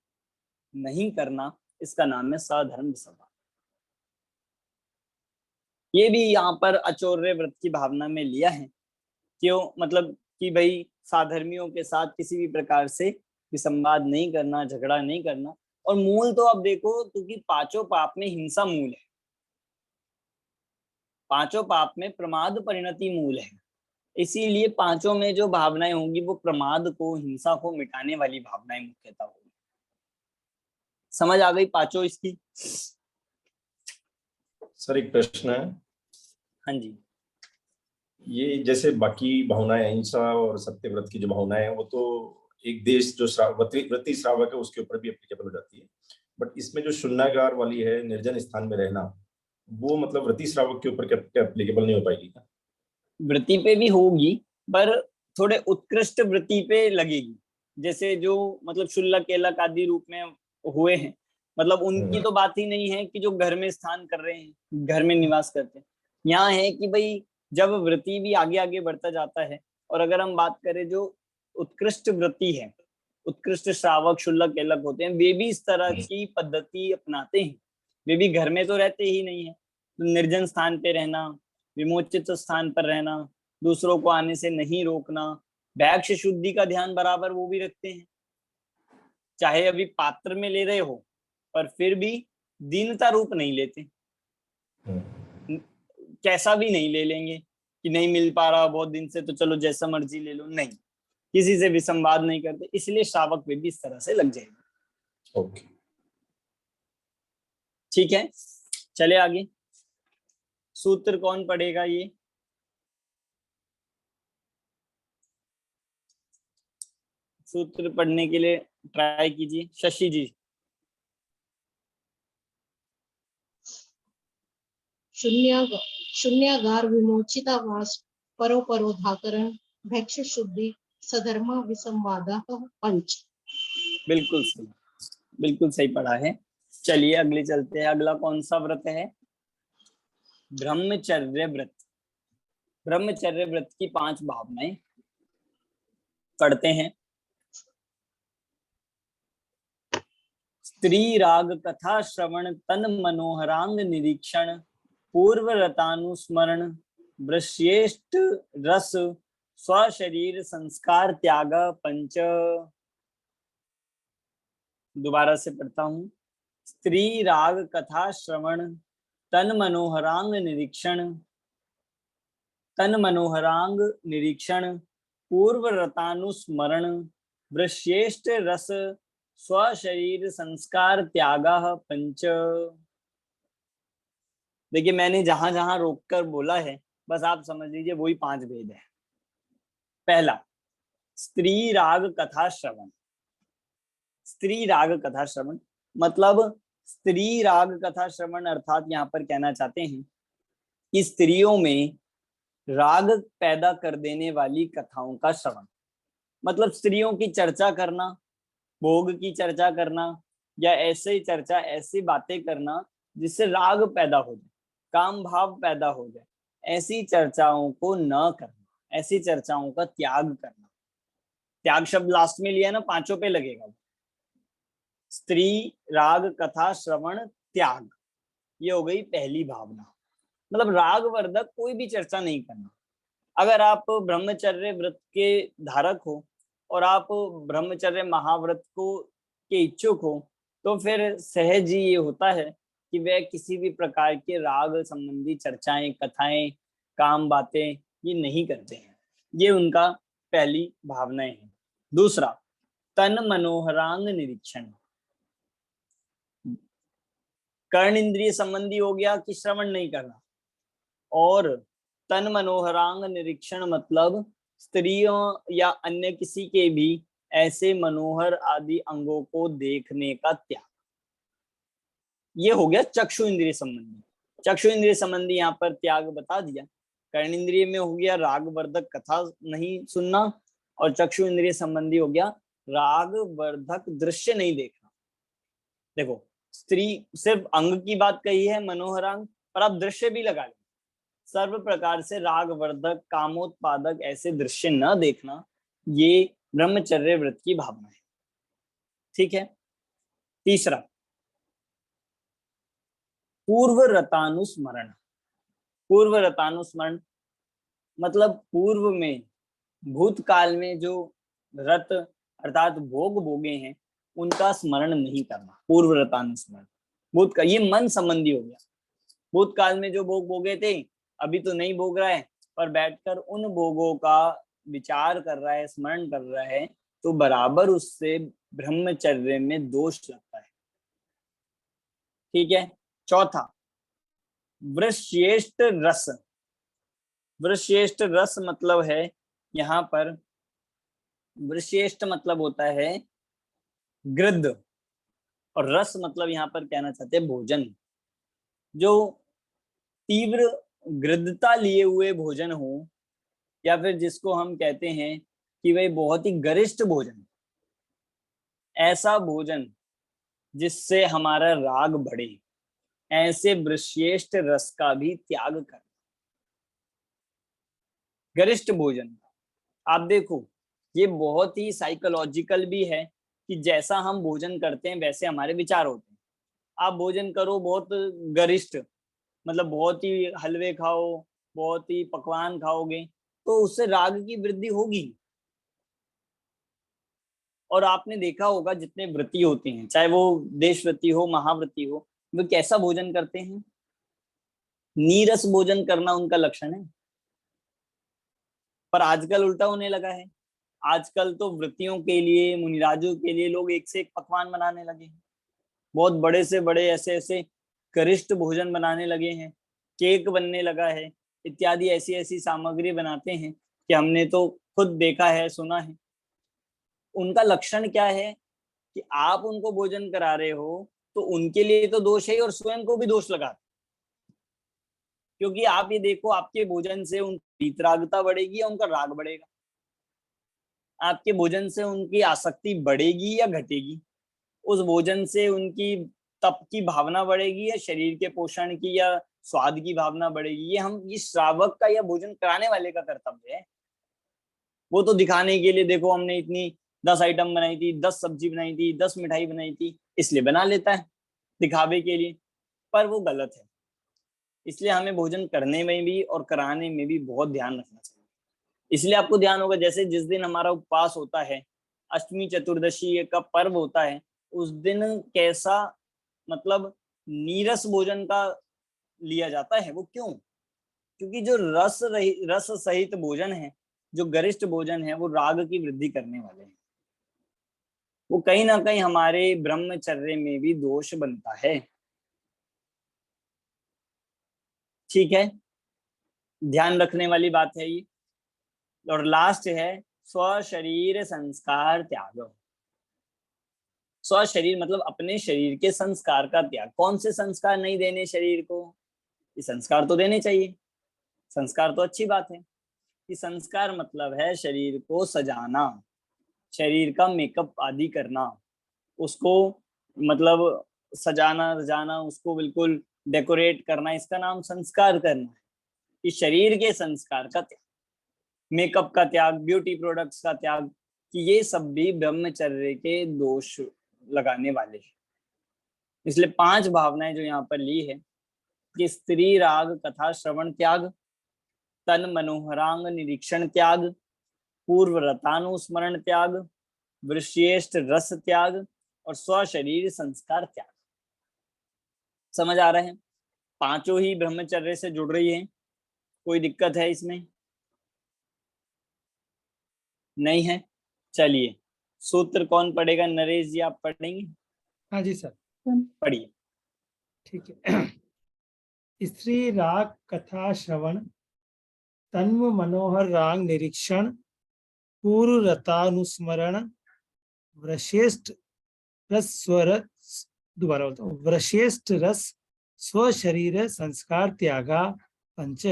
नहीं करना, इसका नाम है सधर्म विसंवाद। ये भी यहाँ पर अचौर्य व्रत की भावना में लिया है। क्यों? मतलब कि भाई साधर्मियों के साथ किसी भी प्रकार से विसंवाद नहीं करना, झगड़ा नहीं करना। और मूल तो अब देखो, क्योंकि पांचों पाप में हिंसा मूल है, पांचों पाप में प्रमाद परिणति मूल है, इसीलिए पांचों में जो भावनाएं होंगी वो प्रमाद को, हिंसा को मिटाने वाली भावनाएं मुख्यतः होंगी। समझ आ गई पांचों इसकी?
सर एक प्रश्न है।
हाँ जी।
ये जैसे बाकी भावनाएं, अहिंसा और सत्यव्रत की जो भावनाएं हैं वो तो एक देश जो व्रती श्रावक है उसके ऊपर भी एप्लीकेबल हो जाती है, बट इसमें जो शून्यागार वाली है, निर्जन स्थान में रहना, वो मतलब व्रती श्रावक के ऊपर क्या एप्लीकेबल नहीं हो पाएगी क्या?
वृत्ति पे भी होगी पर थोड़े उत्कृष्ट वृत्ति पे लगेगी। जैसे जो मतलब शुल्लक केलक आदि रूप में हुए हैं, मतलब उनकी तो बात ही नहीं है कि जो घर में स्थान कर रहे हैं, घर में निवास करते हैं। यहाँ है कि भाई जब वृत्ति भी आगे आगे बढ़ता जाता है, और अगर हम बात करें जो उत्कृष्ट वृत्ति है, उत्कृष्ट श्रावक शुल्लक केलक होते हैं, वे भी इस तरह की पद्धति अपनाते हैं। वे भी घर में तो रहते ही नहीं है, तो निर्जन स्थान पे रहना, विमोचित स्थान पर रहना, दूसरों को आने से नहीं रोकना, वैक्ष्य शुद्धि का ध्यान बराबर वो भी रखते हैं। चाहे अभी पात्र में ले रहे हो पर फिर भी दीनता रूप नहीं लेते, कैसा भी नहीं ले लेंगे कि नहीं मिल पा रहा बहुत दिन से तो चलो जैसा मर्जी ले लो, नहीं, किसी से विसंवाद नहीं करते, इसलिए श्रावक वे भी इस तरह से लग जाएंगे।
ओके,
ठीक है, चले आगे। सूत्र कौन पढ़ेगा? ये सूत्र पढ़ने के लिए ट्राई कीजिए, शशि जी।
शून्यागार विमोचितावास परोपरोधाकरण भैक्ष्य शुद्धि सधर्म विसंवादः पंच।
बिल्कुल सही, बिल्कुल सही पढ़ा है। चलिए अगले चलते हैं। अगला कौन सा व्रत है? ब्रह्मचर्य व्रत। ब्रह्मचर्य व्रत की 5 भावनाएं पढ़ते हैं। स्त्री राग कथा श्रवण तन मनोहरांग निरीक्षण पूर्व रतानुस्मरण वृष्येष्ट रस स्वशरीर संस्कार त्याग पंच। दोबारा से पढ़ता हूं। स्त्री राग कथा श्रवण तन मनोहरांग निरीक्षण तन मनोहरांग निरीक्षण पूर्व रतानुस्मरण वृश्येष्ठ रस स्वशरीर संस्कार त्यागा पंच। देखिए मैंने जहां जहां रोककर बोला है बस आप समझ लीजिए वही 5 भेद है। पहला, स्त्री राग कथा श्रवण। स्त्री राग कथा श्रवण मतलब स्त्री राग कथा श्रवण अर्थात यहाँ पर कहना चाहते हैं कि स्त्रियों में राग पैदा कर देने वाली कथाओं का श्रवण, मतलब स्त्रियों की चर्चा करना, भोग की चर्चा करना या ऐसे चर्चा, ऐसी बातें करना जिससे राग पैदा हो जाए, काम भाव पैदा हो जाए, ऐसी चर्चाओं को न करना, ऐसी चर्चाओं का त्याग करना। त्याग शब्द लास्ट में लिया ना, 5 पे लगेगा। स्त्री राग कथा श्रवण त्याग, ये हो गई पहली भावना। मतलब राग वर्धक कोई भी चर्चा नहीं करना। अगर आप ब्रह्मचर्य व्रत के धारक हो और आप ब्रह्मचर्य महाव्रत को के इच्छुक हो तो फिर सहज ही ये होता है कि वह किसी भी प्रकार के राग संबंधी चर्चाएं, कथाएं, काम बातें ये नहीं करते हैं। ये उनका पहली भावनाएं है। दूसरा, तन मनोहरांग निरीक्षण। कर्ण इंद्रिय संबंधी हो गया कि श्रवण नहीं करना, और तन मनोहरांग निरीक्षण मतलब स्त्रियों या अन्य किसी के भी ऐसे मनोहर आदि अंगों को देखने का त्याग। ये हो गया चक्षु इंद्रिय संबंधी। चक्षु इंद्रिय संबंधी यहाँ पर त्याग बता दिया। कर्ण इंद्रिय में हो गया राग वर्धक कथा नहीं सुनना, और चक्षु इंद्रिय संबंधी हो गया राग वर्धक दृश्य नहीं देखना। देखो स्त्री सिर्फ अंग की बात कही है मनोहरांग, पर आप दृश्य भी लगा लें। सर्व प्रकार से राग वर्धक कामोत्पादक ऐसे दृश्य न देखना, ये ब्रह्मचर्य व्रत की भावना है। ठीक है। तीसरा, पूर्व रतानुस्मरण। पूर्व रतानुस्मरण मतलब पूर्व में, भूतकाल में जो रत अर्थात भोग भोगे हैं उनका स्मरण नहीं करना। पूर्व रतानुस्मरण भूतकाल, ये मन संबंधी हो गया। भूतकाल में जो भोग भोगे थे अभी तो नहीं भोग रहा है, पर बैठकर उन भोगों का विचार कर रहा है, स्मरण कर रहा है, तो बराबर उससे ब्रह्मचर्य में दोष लगता है। ठीक है। चौथा, वृश्येष्ठ रस। वृश्येष्ठ रस मतलब है यहाँ पर, वृश्येष्ठ मतलब होता है गृद्ध, और रस मतलब यहाँ पर कहना चाहते हैं भोजन। जो तीव्र गृद्धता लिए हुए भोजन हो, या फिर जिसको हम कहते हैं कि वह बहुत ही गरिष्ठ भोजन, ऐसा भोजन जिससे हमारा राग बढ़े, ऐसे वृश्येष्ठ रस का भी त्याग कर। गरिष्ठ भोजन आप देखो ये बहुत ही साइकोलॉजिकल भी है कि जैसा हम भोजन करते हैं वैसे हमारे विचार होते हैं। आप भोजन करो बहुत गरिष्ठ, मतलब बहुत ही हलवे खाओ, बहुत ही पकवान खाओगे तो उससे राग की वृद्धि होगी। और आपने देखा होगा जितने व्रती होते हैं, चाहे वो देशव्रती हो महाव्रती हो, वे कैसा भोजन करते हैं? नीरस भोजन करना उनका लक्षण है। पर आजकल उल्टा होने लगा है। आजकल तो व्रतियों के लिए, मुनिराजों के लिए लोग एक से एक पकवान बनाने लगे हैं। बहुत बड़े से बड़े ऐसे ऐसे गरिष्ठ भोजन बनाने लगे हैं, केक बनने लगा है, इत्यादि ऐसी ऐसी सामग्री बनाते हैं कि हमने तो खुद देखा है, सुना है। उनका लक्षण क्या है कि आप उनको भोजन करा रहे हो तो उनके लिए तो दोष है और स्वयं को भी दोष लगाते, क्योंकि आप ये देखो आपके भोजन से उनकी वीतरागता बढ़ेगी या उनका राग बढ़ेगा? आपके भोजन से उनकी आसक्ति बढ़ेगी या घटेगी? उस भोजन से उनकी तप की भावना बढ़ेगी या शरीर के पोषण की या स्वाद की भावना बढ़ेगी? ये हम इस श्रावक का या भोजन कराने वाले का कर्तव्य है। वो तो दिखाने के लिए देखो हमने इतनी 10 आइटम बनाई थी, 10 सब्जी बनाई थी, 10 मिठाई बनाई थी, इसलिए बना लेता है दिखावे के लिए, पर वो गलत है। इसलिए हमें भोजन करने में भी और कराने में भी बहुत ध्यान रखना चाहिए। इसलिए आपको ध्यान होगा जैसे जिस दिन हमारा उपवास होता है, अष्टमी चतुर्दशी का पर्व होता है, उस दिन कैसा मतलब नीरस भोजन का लिया जाता है। वो क्यों? क्योंकि जो रस सहित भोजन है, जो गरिष्ठ भोजन है, वो राग की वृद्धि करने वाले हैं। वो कहीं ना कहीं हमारे ब्रह्मचर्य में भी दोष बनता है। ठीक है, ध्यान रखने वाली बात है ये। और लास्ट है स्व शरीर संस्कार त्याग। स्व शरीर मतलब अपने शरीर के संस्कार का त्याग। कौन से संस्कार नहीं देने शरीर को? ये संस्कार तो देने चाहिए, संस्कार तो अच्छी बात है। कि संस्कार मतलब है शरीर को सजाना, शरीर का मेकअप आदि करना, उसको मतलब सजाना रजाना, उसको बिल्कुल डेकोरेट करना, इसका नाम संस्कार करना है। कि शरीर के संस्कार का त्याग, मेकअप का त्याग, ब्यूटी प्रोडक्ट्स का त्याग, कि ये सब भी ब्रह्मचर्य के दोष लगाने वाले हैं। इसलिए 5 भावनाएं जो यहाँ पर ली है कि स्त्री राग कथा श्रवण त्याग, तन मनोहरांग निरीक्षण त्याग, पूर्व रतानुस्मरण त्याग, वृष्येष्ठ रस त्याग और स्व शरीर संस्कार त्याग। समझ आ रहे हैं? पांचों ही ब्रह्मचर्य से जुड़ रही है। कोई दिक्कत है इसमें? नहीं है। चलिए, सूत्र कौन पढ़ेगा? नरेश जी आप पढ़ेंगे?
हाँ जी सर,
पढ़िए।
ठीक है। स्त्री राग कथा श्रवण, तन्व मनोहर राग निरीक्षण, पूर्व रतानुस्मरण, वृश्रेष्ठ रस स्वर, दोबारा बोलता हूँ, वृश्रेष्ठ रस स्व शरीर संस्कार त्यागा पंच।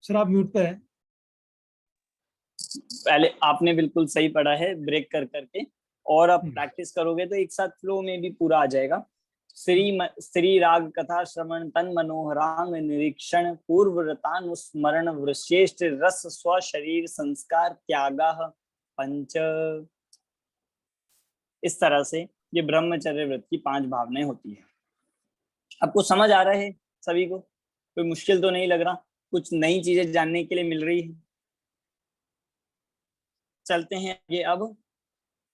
सर आप म्यूट पर हैं।
पहले आपने बिल्कुल सही पढ़ा है, ब्रेक कर करके, और अब प्रैक्टिस करोगे तो एक साथ फ्लो में भी पूरा आ जाएगा। श्री राग कथा श्रवण, तन मनोहरांग निरीक्षण, पूर्व रतानुस्मरण, वृश्रेष्ठ रस स्व शरीर संस्कार त्यागा पंच। इस तरह से ये ब्रह्मचर्य व्रत की 5 भावनाएं होती है। आपको समझ आ रहा है सभी को? कोई मुश्किल तो नहीं लग रहा? कुछ नई चीजें जानने के लिए मिल रही है? चलते हैं आगे अब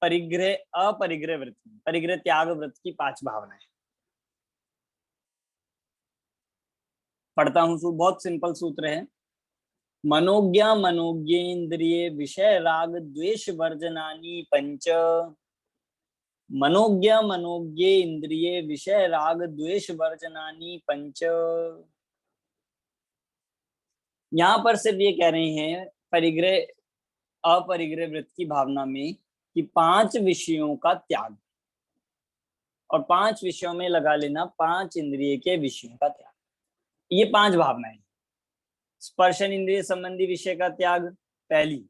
परिग्रह अपरिग्रह व्रत, परिग्रह त्याग व्रत की 5 भावनाएं पढ़ता हूं। बहुत सिंपल सूत्र है। मनोज्ञा मनोज्ञेन्द्रिय विषय राग द्वेष वर्जनानि पंच। मनोज्ञा मनोज्ञ इंद्रिय विषय राग द्वेष वर्जनानि पंच। यहां पर सिर्फ ये कह रहे हैं परिग्रह अपरिग्रह व्रत की भावना में कि 5 विषयों का त्याग, और 5 विषयों में लगा लेना 5 इंद्रिय के विषयों का त्याग। ये 5 भावनाएं। स्पर्शन इंद्रिय संबंधी विषय का त्याग पहली,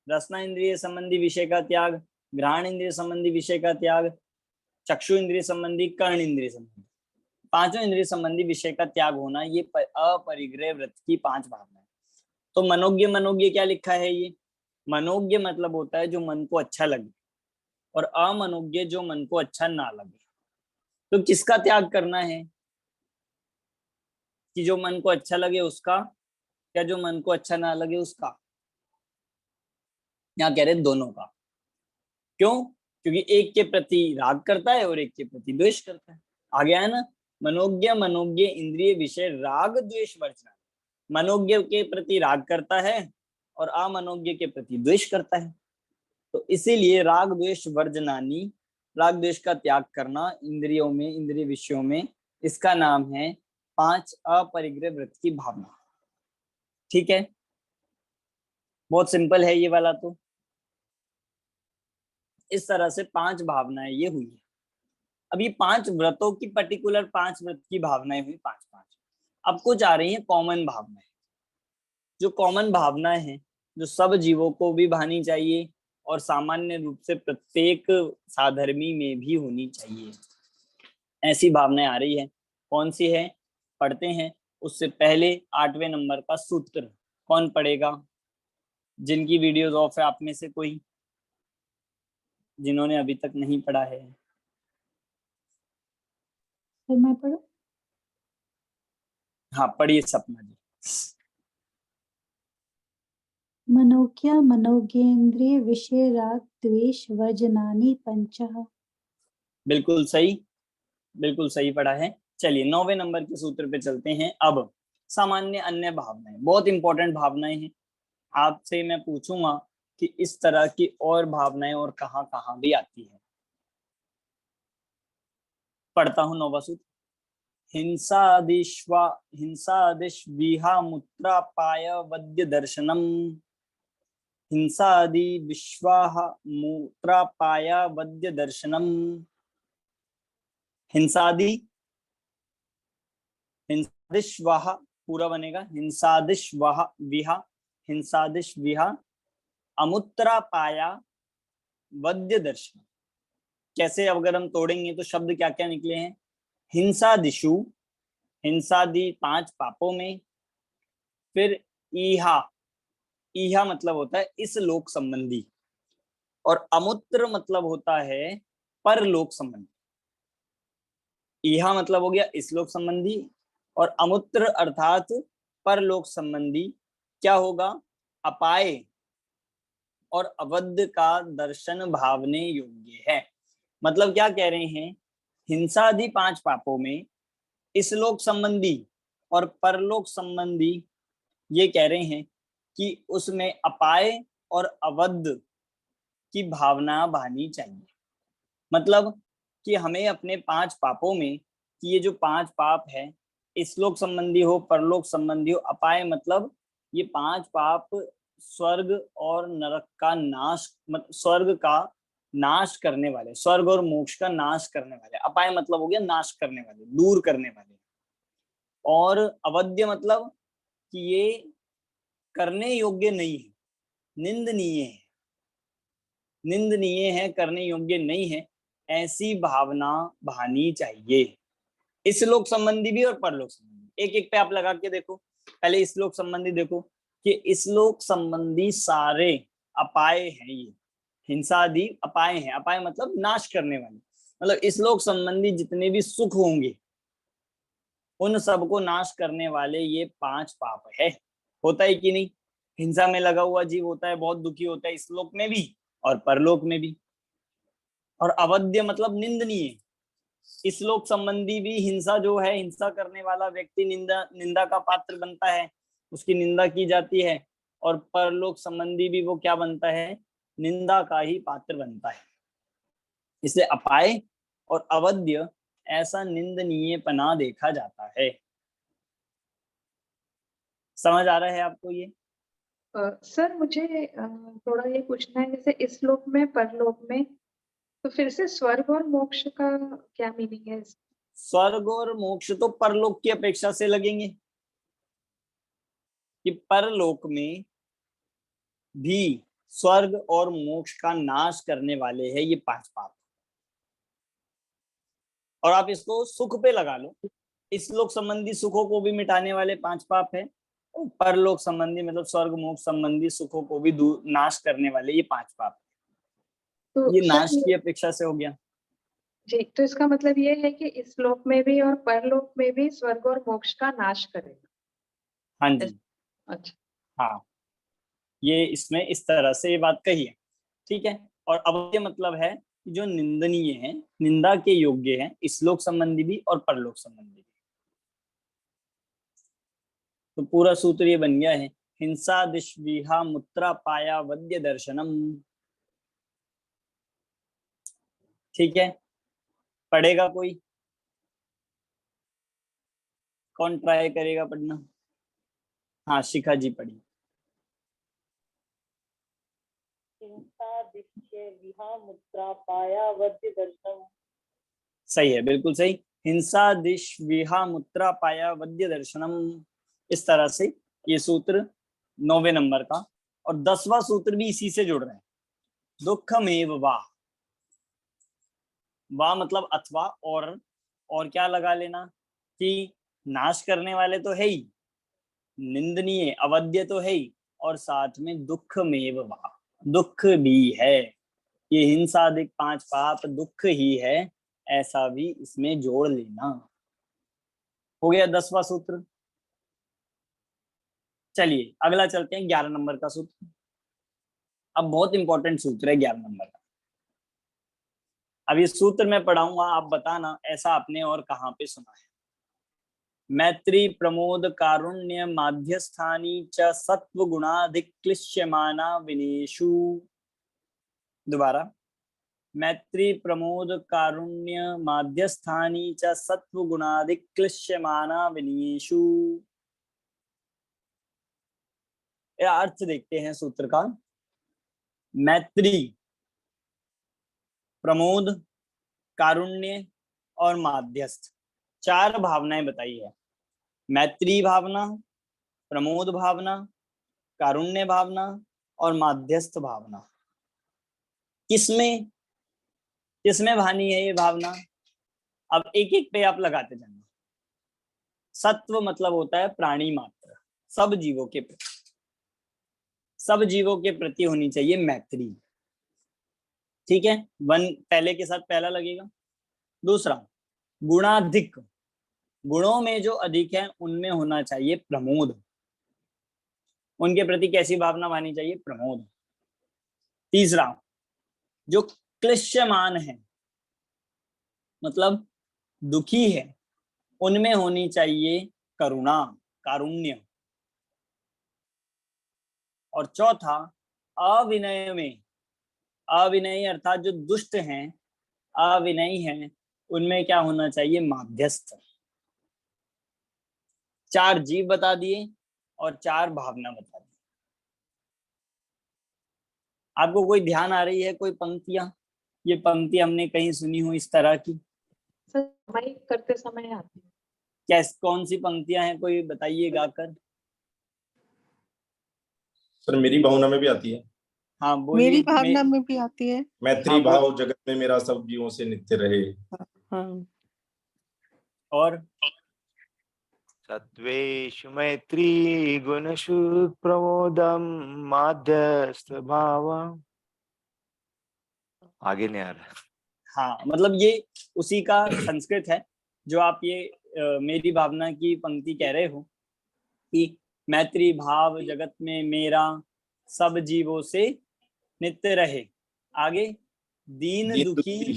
रसना इंद्रिय संबंधी विषय का त्याग, घ्राण इंद्रिय संबंधी विषय का त्याग, चक्षु इंद्रिय संबंधी, कर्ण इंद्रिय संबंधी, 5 इंद्रिय संबंधी विषय का त्याग होना, ये अपरिग्रह व्रत की 5 भावनाएं। तो मनोज्ञ मनोज्ञ क्या लिखा है? ये मनोज्ञ मतलब होता है जो मन को अच्छा लगे, और अमनोज्ञ जो मन को अच्छा ना लगे। तो किसका त्याग करना है? कि जो मन को अच्छा लगे उसका, या जो मन को अच्छा ना लगे उसका? यहाँ कह रहे दोनों का। क्यों? क्योंकि एक के प्रति राग करता है और एक के प्रति द्वेष करता है। आ गया है ना? मनोज्ञ मनोज्ञ इंद्रिय विषय राग द्वेष वर्जना। मनोज्ञ के प्रति राग करता है और अमनोज्ञ के प्रति द्वेष करता है। तो इसीलिए राग द्वेष वर्जनानी, राग द्वेष का त्याग करना इंद्रियों में, इंद्रिय विषयों में, इसका नाम है 5 अपरिग्रह व्रत की भावना। ठीक है, बहुत सिंपल है ये वाला। तो इस तरह से 5 भावनाएं ये हुई है। अब ये 5 व्रतों की पर्टिकुलर 5 व्रत की भावनाएं हुई 5-5। अब कुछ आ रही हैं कॉमन भावनाएं। जो कॉमन भावनाएं हैं, जो सब जीवों को भी भानी चाहिए और सामान्य रूप से प्रत्येक साधर्मी में भी होनी चाहिए, ऐसी भावनाएं आ रही है। कौन सी है? पढ़ते हैं। उससे पहले 8वें नंबर का सूत्र कौन पढ़ेगा? जिनकी वीडियोस ऑफ है आप में से कोई, जिन्होंने अभी तक नहीं पढ़ा है?
फिर मैं पढ़ूं?
हाँ पढ़िए सपना जी।
मनोज्ञा मनोज्ञेन्द्रिय विषय राग द्वेष वर्जनानि पंचः।
बिल्कुल सही। बिल्कुल सही पढ़ा है। चलिए 9वें नंबर के सूत्र पे चलते हैं। अब सामान्य अन्य भावनाएं, बहुत इंपॉर्टेंट भावनाएं हैं। आपसे मैं पूछूंगा कि इस तरह की और भावनाएं और कहाँ कहाँ भी आती है। पढ़ता हूं 9वां सूत्र। हिंसादिश्विहा मूत्रापाय वद्य दर्शनम। हिंसादि विश्वाह मूत्रापाया वद्य दर्शनम। हिंसादि, हिंसादिश्वाह पूरा बनेगा, हिंसादिश्वाह विहा, हिंसादिश विहा अमुत्रापाया वद्य दर्शन। कैसे अगर हम तोड़ेंगे तो शब्द क्या क्या निकले हैं? हिंसादिशु, हिंसादि 5 पापों में, फिर ईहा, ईहा मतलब होता है इस लोक संबंधी, और अमुत्र मतलब होता है परलोक संबंधी। ईहा मतलब हो गया इस लोक संबंधी, और अमुत्र अर्थात परलोक संबंधी क्या होगा? अपाय और अवध का दर्शन भावने योग्य है। मतलब क्या कह रहे हैं? हिंसादि 5 पापों में इस लोक संबंधी और परलोक संबंधी, ये कह रहे हैं कि उसमें अपाय और अवध की भावना बहानी चाहिए। मतलब कि हमें अपने 5 पापों में, कि ये जो 5 पाप है, इस लोक संबंधी हो परलोक संबंधी हो, अपाय मतलब ये 5 पाप स्वर्ग और नरक का नाश, मतलब स्वर्ग का नाश करने वाले, स्वर्ग और मोक्ष का नाश करने वाले। अपाय मतलब हो गया नाश करने वाले, दूर करने वाले। और अवध्य मतलब कि ये करने योग्य नहीं है, निंदनीय है, निंदनीय है, करने योग्य नहीं है, ऐसी भावना बहानी चाहिए। इस लोक संबंधी भी और परलोक संबंधी। एक एक पे आप लगा के देखो। पहले इस लोक संबंधी देखो कि इस लोक संबंधी सारे अपाय हैं। ये हिंसादि अपाय हैं। अपाय मतलब नाश करने वाले, मतलब इस लोक संबंधी जितने भी सुख होंगे उन सबको नाश करने वाले ये 5 पाप है। होता है कि नहीं? हिंसा में लगा हुआ जीव होता है, बहुत दुखी होता है, इस लोक में भी और परलोक में भी। और अवध्य मतलब निंदनीय। इस लोक संबंधी भी हिंसा जो है, हिंसा करने वाला व्यक्ति निंदा का पात्र बनता है, उसकी निंदा की जाती है। और परलोक संबंधी भी वो क्या बनता है? निंदा का ही पात्र बनता है। इसलिए अपाय और अवध्य ऐसा निंदनीय पना देखा जाता है। समझ आ रहा है आपको ये?
सर मुझे थोड़ा ये पूछना है, जैसे इस लोक में परलोक में, तो फिर से स्वर्ग और मोक्ष का क्या मीनिंग है?
स्वर्ग और मोक्ष तो परलोक की अपेक्षा से लगेंगे, कि परलोक में भी स्वर्ग और मोक्ष का नाश करने वाले हैं ये 5 पाप। और आप इसको सुख पे लगा लो, इस लोक संबंधी सुखों को भी मिटाने वाले 5 पाप है, और परलोक संबंधी मतलब स्वर्ग मोक्ष संबंधी सुखों को भी नाश करने वाले ये 5 पाप।
तो
ये
सर
नाश की अपेक्षा से हो गया।
जी, तो इसका मतलब ये है कि इस लोक में भी और परलोक में भी स्वर्ग और मोक्ष का नाश करेगा।
हाँ जी,
अच्छा,
हाँ, ये इसमें इस तरह से ये बात कही है। ठीक है। और अब ये मतलब है कि जो निंदनीय है, निंदा के योग्य है, इस लोक संबंधी भी और परलोक संबंधी भी। तो पूरा सूत्र ये बन गया है, हिंसा दिश्विहा मुत्रा पाया वद्य दर्शनम। ठीक है, पढ़ेगा कोई? कौन ट्राई करेगा पढ़ना? हाँ, शिखा जी पढ़ी।
हिंसा दिश्य विहा मुद्रा पाया वद्य दर्शनम।
सही है, बिल्कुल सही। हिंसा दिश विहा मुत्रा पाया वद्य दर्शनम। इस तरह से ये सूत्र 9वें नंबर का। और 10वां सूत्र भी इसी से जुड़ रहे हैं, दुखमेव वा। वा मतलब अथवा, और क्या लगा लेना कि नाश करने वाले तो है ही, निंदनीय अवध्य तो है ही, और साथ में दुखमेव वा, दुख भी है। ये हिंसादिक 5 पाप दुख ही है, ऐसा भी इसमें जोड़ लेना। हो गया 10वां सूत्र। चलिए अगला चलते हैं 11 नंबर का सूत्र। अब बहुत इंपॉर्टेंट सूत्र है 11 नंबर का। अब ये सूत्र मैं पढ़ाऊंगा, आप बताना ऐसा आपने और कहाँ पे सुना है। मैत्री प्रमोद कारुण्य माध्यस्थानी च सत्व गुणाधिक क्लिश्यमाना विनेषु। दोबारा, मैत्री प्रमोद कारुण्य माध्यस्थानी च सत्व गुणाधिक क्लिश्यमाना विनेषु। अर्थ देखते हैं सूत्र का। मैत्री, प्रमोद, कारुण्य और माध्यस्थ, 4 भावनाएं बताई है। मैत्री भावना, प्रमोद भावना, कारुण्य भावना और माध्यस्थ भावना। किसमें किसमें भानी है ये भावना? अब एक एक पे आप लगाते जाना। सत्व मतलब होता है प्राणी मात्र, सब जीवों के प्रति, सब जीवों के प्रति होनी चाहिए मैत्री। ठीक है, 1 पहले के साथ पहला लगेगा। दूसरा, गुणाधिक, गुणों में जो अधिक है उनमें होना चाहिए प्रमोद, उनके प्रति कैसी भावना मानी चाहिए? प्रमोद। तीसरा, जो क्लिश्यमान है मतलब दुखी है, उनमें होनी चाहिए करुणा, कारुण्य। और चौथा, अविनय में, अविनयी अर्थात जो दुष्ट हैं, अविनयी हैं, उनमें क्या होना चाहिए? माध्यस्थ। 4 जीव बता दिए और 4 भावना बता दी। आपको कोई ध्यान आ रही है कोई पंक्तियां? ये पंक्ति हमने कहीं सुनी हो इस तरह की?
सर समय करते समय आती है।
कैस कौन सी पंक्तियां हैं, कोई बताइए गाकर।
सर मेरी भावना में भी आती है।
हाँ बोलिए।
मेरी भावना में भी आती है।
मैत्री
हाँ,
भाव जगत में मेरा सब जीवों से नित्य रहे।
हाँ।
और
सत्वेषु मैत्री गुणषु प्रमोदम माध्यस्थ भाव। आगे नहीं आ रहा।
हाँ, मतलब ये उसी का संस्कृत है जो आप ये मेरी भावना की पंक्ति कह रहे हो कि मैत्री भाव जगत में मेरा सब जीवों से नित्य रहे। आगे, दीन दुखी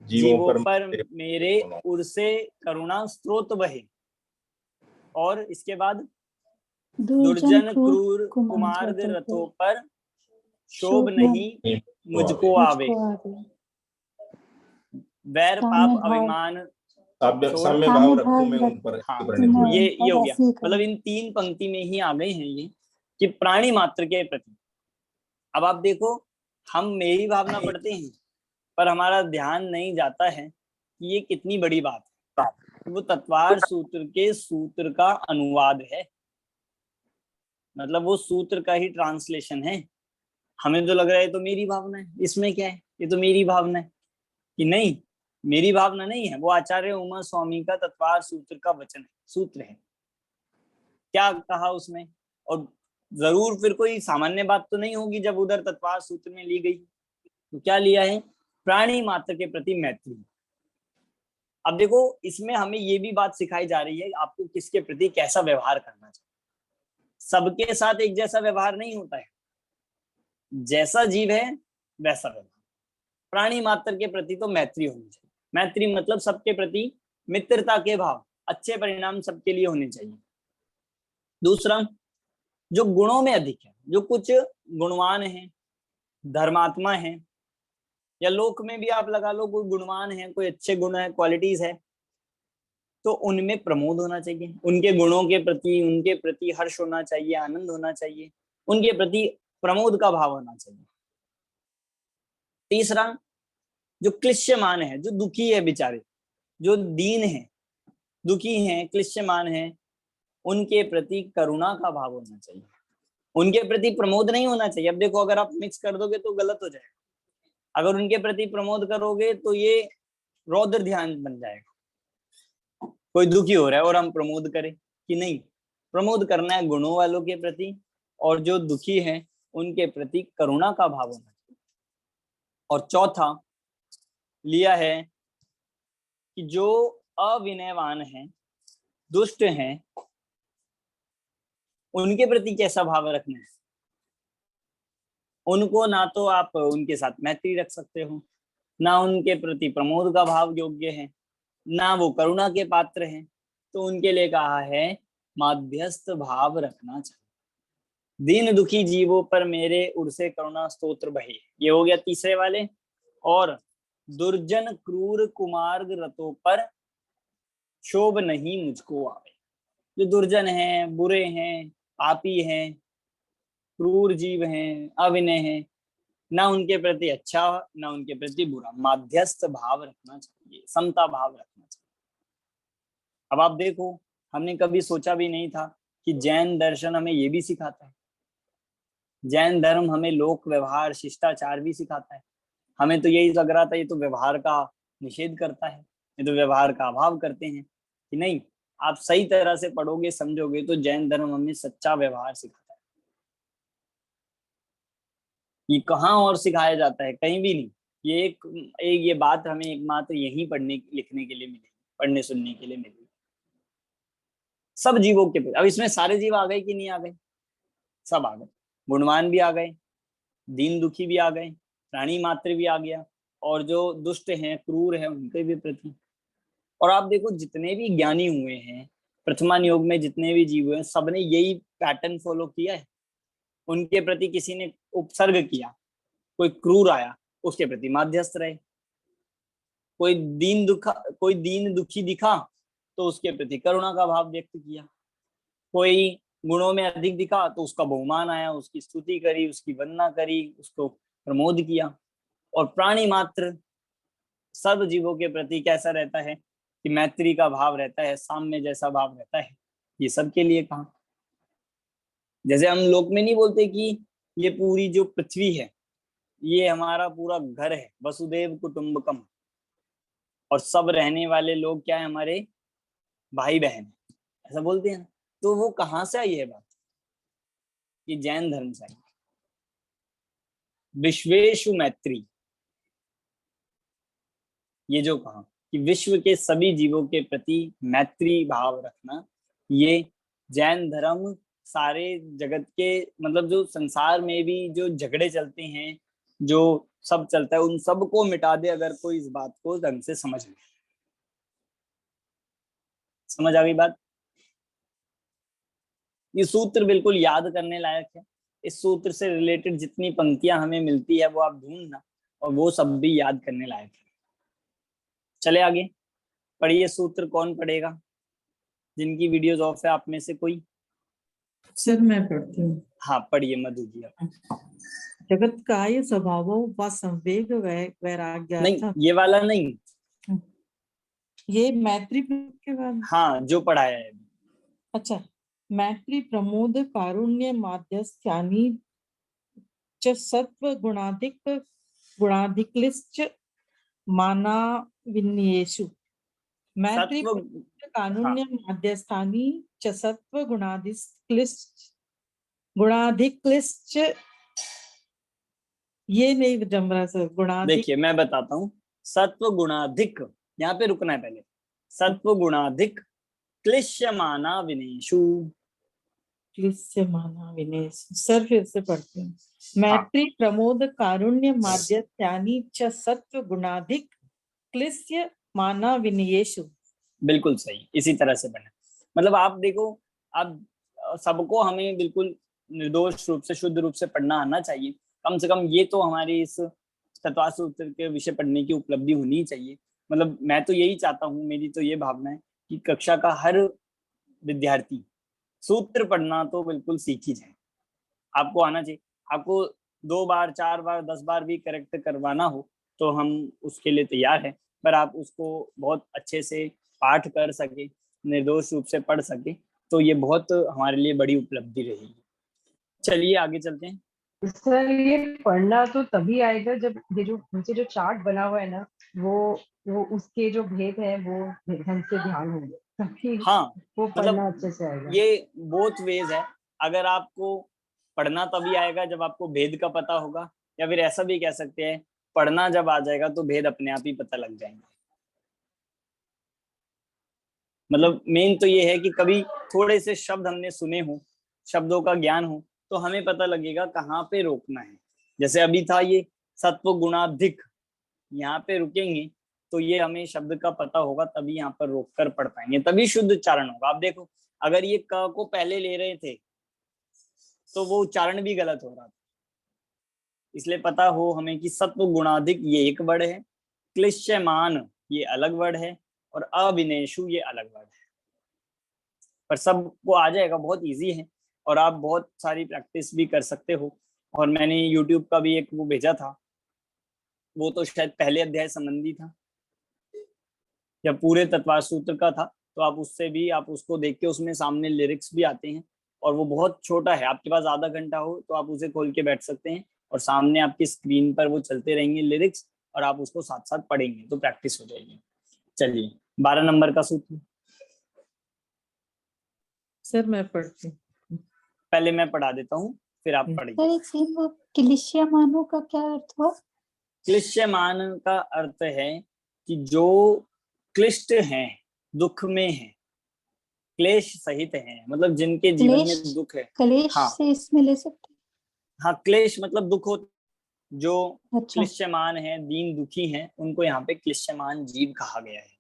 जीवों पर मेरे उर से करुणा स्रोत बहे। और इसके बाद, दुर्जन क्रूर कुमार्द रथों पर शोभ नहीं मुझको आवे। वैर पाप अभिमान
साम्य भाव रखूं मैं उन पर।
हाँ, ये हो गया। मतलब इन 3 पंक्ति में ही आ गए हैं ये कि प्राणी मात्र के प्रति। अब आप देखो, हम मेरी भावना पढ़ते हैं पर हमारा ध्यान नहीं जाता है कि ये कितनी बड़ी बात है। वो तत्वार सूत्र के सूत्र का अनुवाद है, मतलब वो सूत्र का ही ट्रांसलेशन है। हमें तो लग रहा है तो मेरी भावना है, इसमें क्या है, ये तो मेरी भावना है। कि नहीं, मेरी भावना नहीं है, वो आचार्य उमा स्वामी का तत्वार सूत्र का वचन है, सूत्र है। क्या कहा उसमें? और जरूर फिर कोई सामान्य बात तो नहीं होगी जब उधर तत्वार सूत्र में ली गई। तो क्या लिया है? प्राणी मात्र के प्रति मैत्री। अब देखो, इसमें हमें ये भी बात सिखाई जा रही है आपको किसके प्रति कैसा व्यवहार करना चाहिए। सबके साथ एक जैसा व्यवहार नहीं होता है, जैसा जीव है वैसा व्यवहार। प्राणी मात्र के प्रति तो मैत्री होनी चाहिए। मैत्री मतलब सबके प्रति मित्रता के भाव, अच्छे परिणाम सबके लिए होने चाहिए। दूसरा, जो गुणों में अधिक है, जो कुछ गुणवान है, धर्मात्मा है, या लोक में भी आप लगा लो, कोई गुणवान है, कोई अच्छे गुण है, क्वालिटीज है, तो उनमें प्रमोद होना चाहिए। उनके गुणों के प्रति, उनके प्रति हर्ष होना चाहिए, आनंद होना चाहिए, उनके प्रति प्रमोद का भाव होना चाहिए। तीसरा, जो क्लिश्यमान है, जो दुखी है बेचारे, जो दीन है, दुखी हैं, क्लिश्यमान है, उनके प्रति करुणा का भाव होना चाहिए। उनके प्रति प्रमोद नहीं होना चाहिए। अब देखो, अगर आप मिक्स कर दोगे तो गलत हो जाएगा। अगर उनके प्रति प्रमोद करोगे तो ये रौद्र ध्यान बन जाएगा। कोई दुखी हो रहा है और हम प्रमोद करें, कि नहीं, प्रमोद करना है गुणों वालों के प्रति, और जो दुखी हैं उनके प्रति करुणा का भाव होना चाहिए। और चौथा लिया है कि जो अविनयवान हैं, दुष्ट हैं, उनके प्रति कैसा भाव रखना है। उनको ना तो आप उनके साथ मैत्री रख सकते हो, ना उनके प्रति प्रमोद का भाव योग्य है, ना वो करुणा के पात्र हैं, तो उनके लिए कहा है माध्यस्थ भाव रखना चाहिए। दीन दुखी जीवों पर मेरे उर से करुणा स्तोत्र बहे, ये हो गया तीसरे वाले। और दुर्जन क्रूर कुमार्ग रतों पर शोभ नहीं मुझको आवे। जो दुर्जन हैं, बुरे हैं, पापी हैं, क्रूर जीव हैं, अविनय हैं, ना उनके प्रति अच्छा ना उनके प्रति बुरा, माध्यस्थ भाव रखना चाहिए, समता भाव रखना चाहिए। अब आप देखो, हमने कभी सोचा भी नहीं था कि जैन दर्शन हमें ये भी सिखाता है। जैन धर्म हमें लोक व्यवहार शिष्टाचार भी सिखाता है। हमें तो यही लग रहा था ये तो व्यवहार का निषेध करता है, ये तो व्यवहार का अभाव करते हैं, कि नहीं, आप सही तरह से पढ़ोगे समझोगे तो जैन धर्म हमें सच्चा व्यवहार सिखाता है। ये कहाँ और सिखाया जाता है? कहीं भी नहीं। ये एक ये बात हमें एकमात्र यहीं पढ़ने लिखने के लिए मिलेगी, पढ़ने सुनने के लिए मिलेगी। सब जीवों के अब इसमें सारे जीव आ गए कि नहीं आ गए? सब आ गए। गुणवान भी आ गए, दीन दुखी भी आ गए, प्राणी मात्र भी आ गया, और जो दुष्ट हैं क्रूर हैं उनके भी प्रति। और आप देखो जितने भी ज्ञानी हुए हैं प्रथमान योग में, जितने भी जीव हुए हैं, सबने यही पैटर्न फॉलो किया है। उनके प्रति किसी ने उपसर्ग किया, कोई क्रूर आया उसके प्रति माध्यस्थ रहे, कोई दीन दुखी दिखा तो उसके प्रति करुणा का भाव व्यक्त किया, कोई गुणों में अधिक दिखा तो उसका बहुमान आया, उसकी स्तुति करी, उसकी वंदना करी, उसको प्रमोद किया। और प्राणी मात्र सब जीवों के प्रति कैसा रहता है कि मैत्री का भाव रहता है, साम्य जैसा भाव रहता है। ये सबके लिए कहा, जैसे हम लोक में नहीं बोलते कि ये पूरी जो पृथ्वी है ये हमारा पूरा घर है, वसुदेव कुटुंबकम, और सब रहने वाले लोग क्या है, हमारे भाई बहन, ऐसा बोलते हैं। तो वो कहाँ से आई है बात? ये जैन धर्म से आई। विश्वेशु मैत्री, ये जो कहा कि विश्व के सभी जीवों के प्रति मैत्री भाव रखना, ये जैन धर्म सारे जगत के, मतलब जो संसार में भी जो झगड़े चलते हैं, जो सब चलता है, उन सब को मिटा दे अगर कोई इस बात को ढंग से समझ ले। समझ आ गई बात? ये सूत्र बिल्कुल याद करने लायक है। इस सूत्र से रिलेटेड जितनी पंक्तियां हमें मिलती है वो आप ढूंढना, और वो सब भी याद करने लायक है। चले आगे पढ़िए सूत्र। कौन पढ़ेगा जिनकी वीडियोस ऑफ है आप में से कोई?
सर मैं पढ़ती हूँ।
हाँ पढ़िए मधु जी।
जगत काय स्वभावो व संवेग वैराग्य।
नहीं ये वाला नहीं,
ये मैत्री के बाद।
हाँ जो पढ़ाया है।
अच्छा, मैत्री प्रमोद कारुण्य माध्यस्थ्यानि च सत्व गुणाधिक्लिश्च माना विन्येषु। मैत्री कारुण्य माध्यस्थानी च सत्व गुणाधिक्लिश्च, ये नहीं जम रहा सर। गुणाधिक,
देखिए मैं बताता हूँ। सत्व गुणाधिक, यहाँ पे रुकना है पहले। सत्व गुणाधिक क्लिश्यमाना विनेषु।
क्लिश्यमाना विनेषु, सर फिर से पढ़ते हैं। मैत्री प्रमोद कारुण्य माध्यस्थ्यानि च सत्व गुणाधिक क्लिश्यमाना विनेषु।
बिल्कुल सही, इसी तरह से बना। मतलब आप देखो, आप सबको हमें बिल्कुल निर्दोष रूप से, शुद्ध रूप से पढ़ना आना चाहिए। कम से कम ये तो हमारी इस तत्व सूत्र के विषय पढ़ने की उपलब्धि होनी चाहिए। मतलब मैं तो यही चाहता हूँ, मेरी तो ये भावना है कि कक्षा का हर विद्यार्थी सूत्र पढ़ना तो बिल्कुल सीख ही जाए। आपको आना चाहिए। आपको 2 बार 4 बार 10 बार भी करेक्ट करवाना हो तो हम उसके लिए तैयार हैं, पर आप उसको बहुत अच्छे से पाठ कर सके, निर्दोष रूप से पढ़ सके, तो ये बहुत हमारे लिए बड़ी उपलब्धि रहेगी। चलिए आगे चलते हैं।
सर ये पढ़ना तो तभी आएगा जब ये जो नीचे जो चार्ट बना हुआ है ना, वो उसके जो भेद है वो ढंग से ध्यान होंगे, तभी
हाँ
वो
मतलब
पढ़ना अच्छे से आएगा।
ये बोथ वेज है। अगर आपको पढ़ना तभी आएगा जब आपको भेद का पता होगा, या फिर ऐसा भी कह सकते हैं पढ़ना जब आ जाएगा तो भेद अपने आप ही पता लग जाएंगे। मतलब मेन तो ये है कि कभी थोड़े से शब्द हमने सुने हो, शब्दों का ज्ञान हो, तो हमें पता लगेगा कहाँ पे रोकना है। जैसे अभी था ये सत्व गुणाधिक, यहाँ पे रुकेंगे तो ये हमें शब्द का पता होगा, तभी यहाँ पर रोक कर पढ़ पाएंगे, तभी शुद्ध उच्चारण होगा। आप देखो, अगर ये क को पहले ले रहे थे तो वो उच्चारण भी गलत हो रहा था। इसलिए पता हो हमें कि सत्व गुणाधिक ये एक वर्ड है, क्लिश्यमान ये अलग वर्ड है, और अविनेशु ये अलग वर्ड है। पर सबको आ जाएगा, बहुत इजी है, और आप बहुत सारी प्रैक्टिस भी कर सकते हो। और मैंने यूट्यूब का भी एक वो भेजा था, वो तो शायद पहले अध्याय संबंधी था या पूरे तत्वार्थ सूत्र का था, तो आप उससे भी आप उसको देख के, उसमें सामने लिरिक्स भी आते हैं, और वो बहुत छोटा है। आपके पास आधा घंटा हो तो आप उसे खोल के बैठ सकते हैं, और सामने आपकी स्क्रीन पर वो चलते रहेंगे लिरिक्स, और आप उसको साथ साथ पढ़ेंगे तो प्रैक्टिस हो जाएगी। चलिए 12 नंबर का सूत्र
सर मैं पढ़ती हूँ।
पहले मैं पढ़ा देता हूँ, फिर आप
सर
पढ़िए।
एक सेकंड, वो क्लिश्यमानो का क्या अर्थ हुआ?
क्लिश्यमान का अर्थ है कि जो क्लिष्ट हैं, दुख में हैं, क्लेश सहित हैं, मतलब जिनके जीवन
क्लेश,
में दुख है।
क्लेश
हाँ
से इसमें ले सकते हैं?
हाँ, क्लेश मतलब दुख हो, जो
अच्छा,
क्लिश्यमान है, दीन दुखी हैं, उनको यहाँ पे क्लिश्यमान जीव कहा गया है।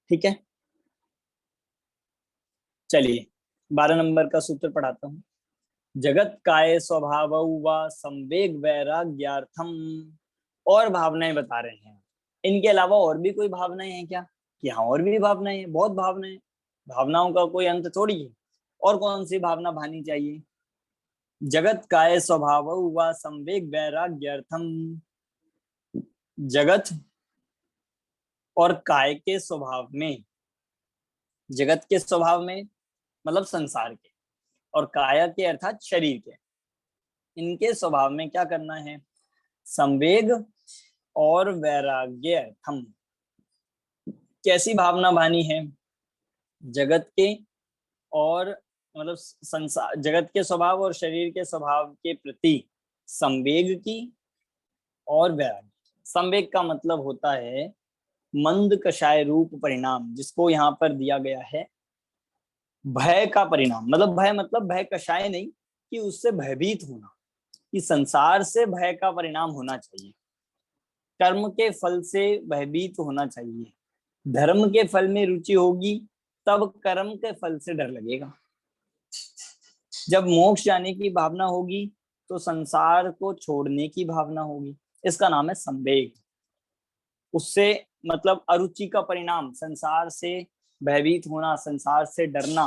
ठीक है, चलिए 12 नंबर का सूत्र पढ़ाता हूँ। जगत काय स्वभाव व संवेग वैराग्यार्थम, और भावनाएं बता रहे हैं। इनके अलावा और भी कोई भावनाएं हैं क्या? कि हाँ, और भी भावनाएं हैं, बहुत भावनाएं। भावनाओं का कोई अंत थोड़ी है। और कौन सी भावना भानी चाहिए? जगत काय स्वभाव व संवेग वैराग्यार्थम, जगत और काय के स्वभाव में, जगत के स्वभाव में मतलब संसार के, और काया के अर्थात शरीर के, इनके स्वभाव में क्या करना है? संवेग और वैराग्य। हम कैसी भावना भानी है? जगत के और मतलब संसार, जगत के स्वभाव और शरीर के स्वभाव के प्रति संवेग की और वैराग्य। संवेग का मतलब होता है मंद कषाय रूप परिणाम, जिसको यहाँ पर दिया गया है भय का परिणाम। मतलब भय मतलब भय कषाय नहीं, कि उससे भयभीत होना, कि संसार से भय का परिणाम होना चाहिए, कर्म के फल से भयभीत होना चाहिए। धर्म के फल में रुचि होगी तब कर्म के फल से डर लगेगा। जब मोक्ष जाने की भावना होगी तो संसार को छोड़ने की भावना होगी। इसका नाम है संवेग। उससे मतलब अरुचि का परिणाम, संसार से भयभीत होना, संसार से डरना,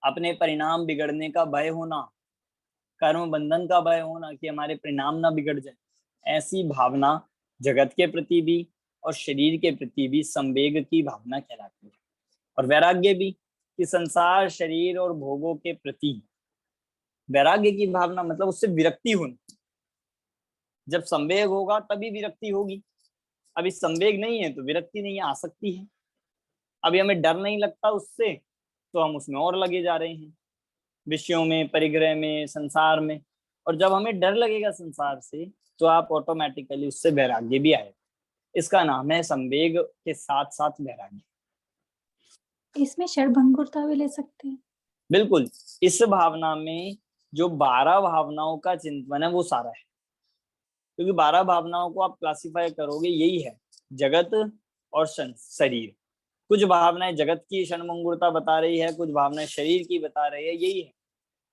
अपने परिणाम बिगड़ने का भय होना, कर्म बंधन का भय होना कि हमारे परिणाम ना बिगड़ जाए। ऐसी भावना जगत के प्रति भी और शरीर के प्रति भी संवेग की भावना कहलाती है। और वैराग्य भी, कि संसार, शरीर और भोगों के प्रति वैराग्य की भावना मतलब उससे विरक्ति होना। जब संवेग होगा तभी विरक्ति होगी। अभी संवेग नहीं है तो विरक्ति नहीं आ सकती है। अभी हमें डर नहीं लगता उससे, तो हम उसमें और लगे जा रहे हैं, विषयों में, परिग्रह में, संसार में। और जब हमें डर लगेगा संसार से तो आप ऑटोमेटिकली उससे वैराग्य भी आएगा। इसका नाम है संवेग के साथ साथ वैराग्य।
इसमें षड्भंगुरता भी ले सकते हैं?
बिल्कुल, इस भावना में जो 12 भावनाओं का चिंतन है वो सारा है। क्योंकि 12 भावनाओं को आप क्लासिफाई करोगे, यही है जगत और शरीर। कुछ भावनाएं जगत की षड्भंगुरता बता रही है, कुछ भावनाएं शरीर की बता रही है, यही है।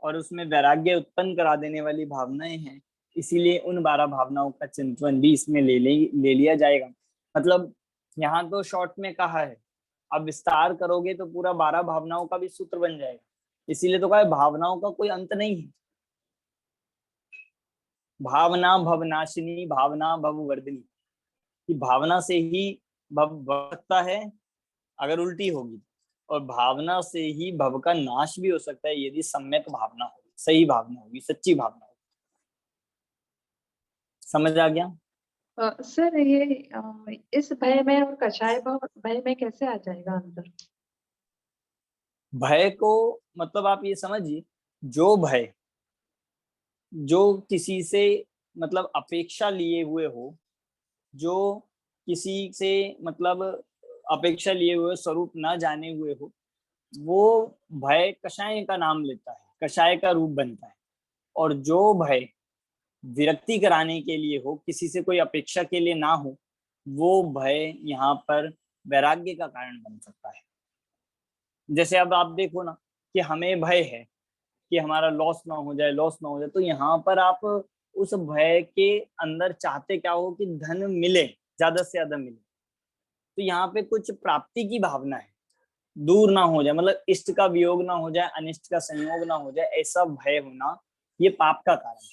और उसमें वैराग्य उत्पन्न करा देने वाली भावनाएं हैं, इसीलिए उन 12 भावनाओं का चिंतन भी इसमें ले लिया जाएगा। मतलब यहाँ तो शॉर्ट में कहा है, अब विस्तार करोगे तो पूरा 12 भावनाओं का भी सूत्र बन जाएगा। इसीलिए तो कहा है भावनाओं का कोई अंत नहीं है। भावना भवनाशिनी, भावना भववर्धिनी, कि भावना से ही भव बढ़ता है अगर उल्टी होगी, और भावना से ही भव का नाश भी हो सकता है यदि सम्यक भावना होगी, सही भावना होगी, सच्ची भावना होगी। समझ आ गया?
सर ये इस भय में और कषाय भय में कैसे आ जाएगा अंतर?
भय को मतलब आप ये समझिए, जो भय जो किसी से मतलब अपेक्षा लिए हुए हो, जो किसी से मतलब अपेक्षा लिए हुए स्वरूप ना जाने हुए हो, वो भय कषाय का नाम लेता है, कषाय का रूप बनता है। और जो भय विरक्ति कराने के लिए हो, किसी से कोई अपेक्षा के लिए ना हो, वो भय यहाँ पर वैराग्य का कारण बन सकता है। जैसे अब आप देखो ना कि हमें भय है कि हमारा लॉस ना हो जाए, लॉस ना हो जाए, तो यहाँ पर आप उस भय के अंदर चाहते क्या हो कि धन मिले, ज्यादा से ज्यादा मिले। तो यहाँ पे कुछ प्राप्ति की भावना है, दूर ना हो जाए, मतलब इष्ट का वियोग ना हो जाए, अनिष्ट का संयोग ना हो जाए, ऐसा भय होना ये पाप का कारण है,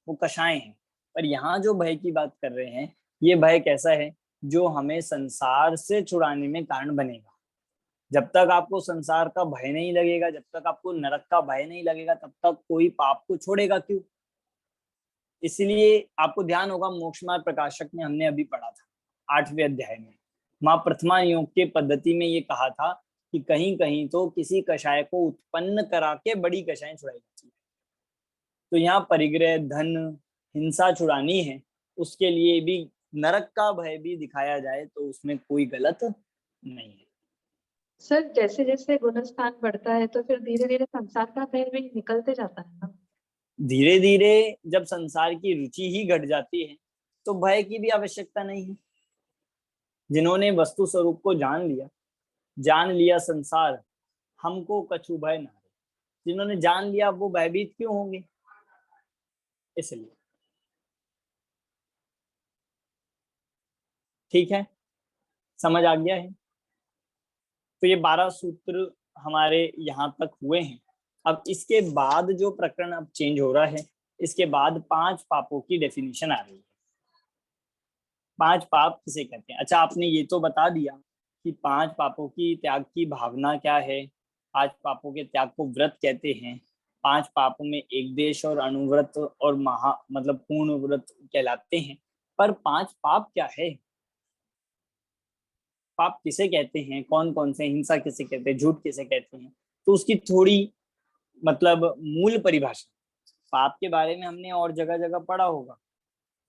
वो कषाय है। पर यहाँ जो भय की बात कर रहे हैं, ये भय कैसा है, जो हमें संसार से छुड़ाने में कारण बनेगा। जब तक आपको संसार का भय नहीं लगेगा, जब तक आपको नरक का भय नहीं लगेगा, तब तक कोई पाप को छोड़ेगा क्यों। इसलिए आपको ध्यान होगा, मोक्ष मार्ग प्रकाशक में हमने अभी पढ़ा था 8वें अध्याय में, माँ प्रथमा योग के पद्धति में ये कहा था कि कहीं कहीं तो किसी कषाय को उत्पन्न करा के बड़ी कषाय छुड़ाई जाती है। तो यहाँ परिग्रह, धन, हिंसा छुड़ानी है, उसके लिए भी नरक का भय भी दिखाया जाए तो उसमें कोई गलत नहीं है।
सर जैसे जैसे गुणस्थान बढ़ता है तो फिर धीरे धीरे संसार का भय भी निकलते जाता है ना।
धीरे धीरे जब संसार की रुचि ही घट जाती है तो भय की भी आवश्यकता नहीं है। जिन्होंने वस्तु स्वरूप को जान लिया संसार हमको कछु भय ना रहे, जिन्होंने जान लिया वो भयभीत क्यों होंगे। इसलिए ठीक है, समझ आ गया है। तो ये 12 सूत्र हमारे यहाँ तक हुए हैं। अब इसके बाद जो प्रकरण अब चेंज हो रहा है, इसके बाद 5 पापों की डेफिनेशन आ रही है। 5 पाप किसे कहते हैं। अच्छा, आपने ये तो बता दिया कि 5 पापों की त्याग की भावना क्या है, 5 पापों के त्याग को व्रत कहते हैं, 5 पापों में एक देश और अनुव्रत और मतलब पूर्ण व्रत कहलाते हैं। पर 5 पाप क्या है, पाप किसे कहते हैं, कौन कौन से, हिंसा किसे कहते हैं, झूठ किसे कहते हैं, तो उसकी थोड़ी मतलब मूल परिभाषा पाप के बारे में हमने और जगह जगह पढ़ा होगा।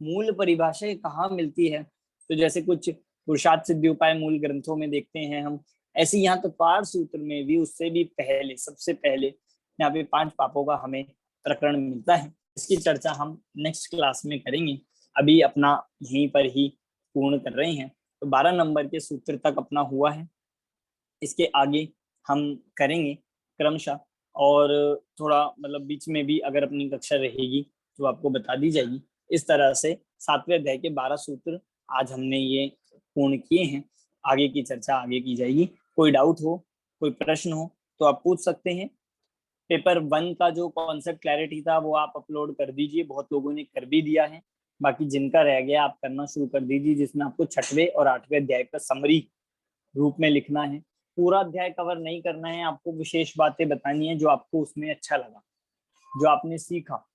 मूल परिभाषा कहाँ मिलती है, तो जैसे कुछ पुरुषार्थ सिद्धि उपाय मूल ग्रंथों में देखते हैं हम, ऐसे यहाँ तो पार सूत्र में भी उससे भी पहले, सबसे पहले यहाँ पे 5 पापों का हमें प्रकरण मिलता है। इसकी चर्चा हम नेक्स्ट क्लास में करेंगे, अभी अपना यहीं पर ही पूर्ण कर रहे हैं। तो 12 नंबर के सूत्र तक अपना हुआ है, इसके आगे हम करेंगे क्रमशः, और थोड़ा मतलब बीच में भी अगर अपनी कक्षा रहेगी तो आपको बता दी जाएगी। इस तरह से 7वें अध्याय के 12 सूत्र आज हमने ये पूर्ण किए हैं। आगे की चर्चा आगे की जाएगी। कोई डाउट हो, कोई प्रश्न हो तो आप पूछ सकते हैं। पेपर 1 का जो कॉन्सेप्ट क्लैरिटी था वो आप अपलोड कर दीजिए, बहुत लोगों ने कर भी दिया है। बाकी जिनका रह गया आप करना शुरू कर दीजिए, जिसमें आपको 6वें और 8वें अध्याय का समरी रूप में लिखना है। पूरा अध्याय कवर नहीं करना है, आपको विशेष बातें बतानी है जो आपको उसमें अच्छा लगा, जो आपने सीखा,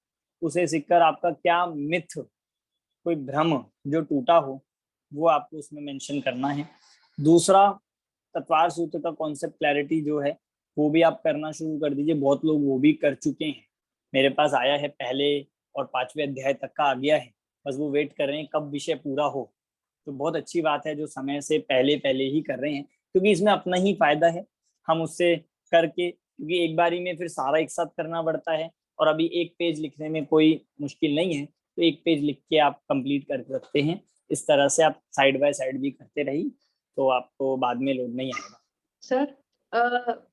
उसे सीखकर आपका क्या मिथ, कोई भ्रम जो टूटा हो वो आपको उसमें मेंशन करना है। दूसरा, तत्वार सूत्र का कॉन्सेप्ट क्लैरिटी जो है वो भी आप करना शुरू कर दीजिए। बहुत लोग वो भी कर चुके हैं, मेरे पास आया है, पहले और 5वें अध्याय तक का आ गया है, बस वो वेट कर रहे हैं कब विषय पूरा हो। तो बहुत अच्छी बात है जो समय से पहले पहले ही कर रहे हैं, क्योंकि इसमें अपना ही फायदा है। हम उससे करके, क्योंकि एक बारी में फिर सारा एक साथ करना पड़ता है, और अभी एक पेज लिखने में कोई मुश्किल नहीं है, तो एक पेज लिख के आप कंप्लीट कर सकते हैं। इस तरह से आप साइड बाय साइड भी करते रहिए तो आपको बाद में लोड नहीं आएगा।
सर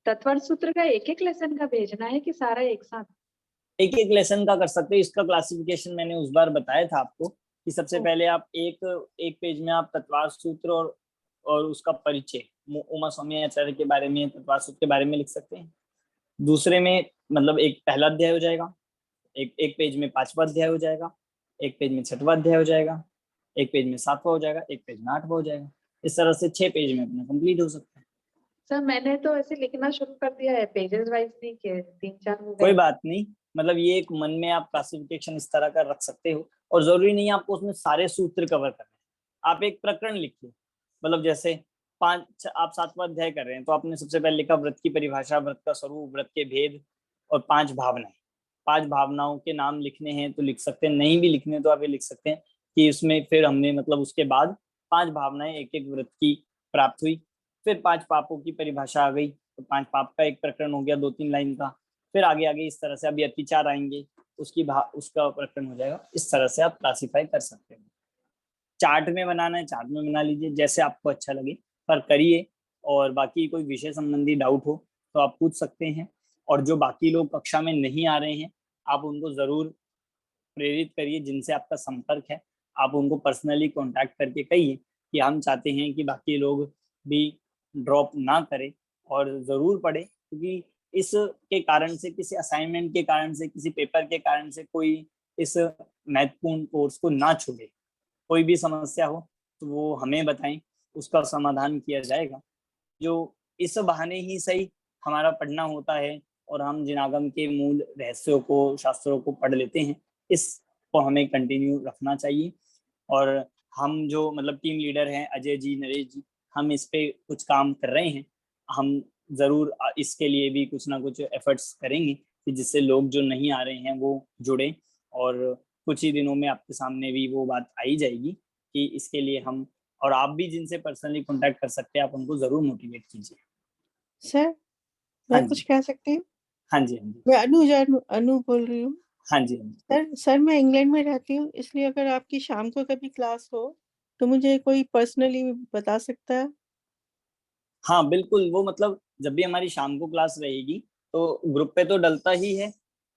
तत्वर सूत्र का एक एक लेसन का भेजना है कि सारा एक साथ?
एक एक लेसन का कर सकते हैं। इसका क्लासिफिकेशन मैंने उस बार बताया था आपको कि सबसे पहले आप एक पेज में आप तत्वार सूत्र और उसका परिचय, उमा स्वामी आचार्य के बारे में, तत्वार सूत्र के बारे में लिख सकते हैं। दूसरे में मतलब एक पहला अध्याय हो जाएगा, एक पेज में 5वां अध्याय हो जाएगा, एक पेज में 6वां अध्याय हो जाएगा, एक पेज में 7वां हो जाएगा, एक पेज में 8वां हो जाएगा। इस तरह से 6 पेज में अपना कंप्लीट हो सकता है।
सर मैंने तो ऐसे लिखना शुरू कर दिया है, पेजेस वाइज नहीं किए, 3-4 हो गए।
कोई बात नहीं, मतलब ये एक मन में आप क्लासिफिकेशन इस तरह का रख सकते हो, और जरूरी नहीं है आपको उसमें सारे सूत्र कवर करने। आप एक प्रकरण लिखिए, मतलब जैसे आप 7वां अध्याय कर रहे हैं तो आपने सबसे पहले लिखा व्रत की परिभाषा, व्रत का स्वरूप, व्रत के भेद और 5 भावनाएं। 5 भावनाओं के नाम लिखने हैं तो लिख सकते हैं, नहीं भी लिखने तो आप ये लिख सकते हैं कि उसमें फिर हमने मतलब उसके बाद 5 भावनाएं एक एक व्रत की प्राप्त हुई। फिर 5 पापों की परिभाषा आ गई, तो 5 पाप का एक प्रकरण हो गया 2-3 लाइन का। फिर आगे आगे इस तरह से अभी अतिचार आएंगे, उसका प्रकरण हो जाएगा। इस तरह से आप क्लासिफाई कर सकते हैं। चार्ट में बनाना है चार्ट में बना लीजिए, जैसे आपको अच्छा लगे पर करिए। और बाकी कोई विषय संबंधी डाउट हो तो आप पूछ सकते हैं। और जो बाकी लोग कक्षा में नहीं आ रहे हैं, आप उनको जरूर प्रेरित करिए। जिनसे आपका संपर्क है, आप उनको पर्सनली कांटेक्ट करके कहिए कि हम चाहते हैं कि बाकी लोग भी ड्रॉप ना करें और जरूर पढ़े, क्योंकि इस के कारण से, किसी असाइनमेंट के कारण से, किसी पेपर के कारण से कोई इस महत्वपूर्ण कोर्स को ना छोड़े। कोई भी समस्या हो तो वो हमें बताएं, उसका समाधान किया जाएगा। जो इस बहाने ही सही हमारा पढ़ना होता है और हम जिनागम के मूल रहस्यों को, शास्त्रों को पढ़ लेते हैं, इसको हमें कंटिन्यू रखना चाहिए। और हम जो मतलब टीम लीडर हैं, अजय जी, नरेश जी, हम इस पे कुछ काम कर रहे हैं। हम जरूर इसके लिए भी कुछ ना कुछ एफर्ट्स करेंगे कि जिससे लोग जो नहीं आ रहे हैं वो जुड़े। और कुछ ही दिनों में आपके सामने भी वो बात आई जाएगी कि इसके लिए हम, और आप भी जिनसे पर्सनली कांटेक्ट कर सकते हैं, आप उनको जरूर मोटिवेट कीजिए।
सर
हाँ
मैं
जी।
कुछ कह सकती हूँ?
हाँ जी, हाँ जी,
मैं अनु बोल रही हूँ।
हाँ जी, हाँ जी।
सर मैं इंग्लैंड में रहती हूँ, इसलिए अगर आपकी शाम को कभी क्लास हो तो मुझे कोई पर्सनली बता सकता है?
हाँ बिल्कुल, वो मतलब जब भी हमारी शाम को क्लास रहेगी तो ग्रुप पे तो डलता ही है,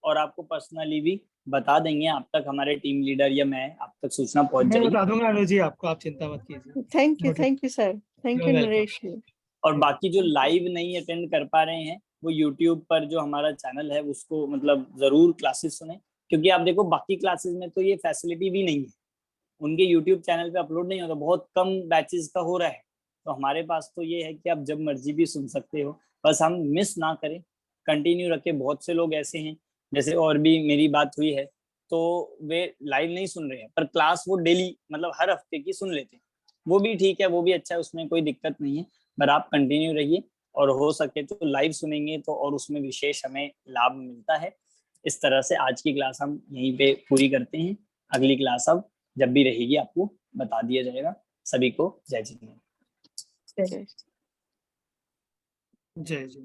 और आपको पर्सनली भी बता देंगे। आप तक हमारे टीम लीडर या मैं, आप तक सूचना पहुंच
मैं
जाएगी।
बता दूंगा अनु जी आपको, आप चिंता मत कीजिए।
Thank you sir, thank
You're
you
welcome.
Naresh ji.
और बाकी जो लाइव नहीं अटेंड कर पा रहे हैं, वो यूट्यूब पर जो हमारा चैनल है उसको मतलब जरूर क्लासेस सुने। क्योंकि आप देखो बाकी क्लासेस में तो ये फैसिलिटी भी नहीं है, उनके यूट्यूब चैनल पे अपलोड नहीं होता, बहुत कम बैचेस का हो रहा है। तो हमारे पास तो ये है कि आप जब मर्जी भी सुन सकते हो, बस हम मिस ना करें, कंटिन्यू रखें। बहुत से लोग ऐसे हैं, जैसे और भी मेरी बात हुई है, तो वे लाइव नहीं सुन रहे हैं पर क्लास वो डेली मतलब हर हफ्ते की सुन लेते हैं। वो भी ठीक है, वो भी अच्छा है, उसमें कोई दिक्कत नहीं है। पर आप कंटिन्यू रहिए, और हो सके तो लाइव सुनेंगे तो और उसमें विशेष हमें लाभ मिलता है। इस तरह से आज की क्लास हम यहीं पे पूरी करते हैं। अगली क्लास अब जब भी रहेगी आपको बता दिया जाएगा। सभी को जय जिनेंद्र।
जय
जय जी।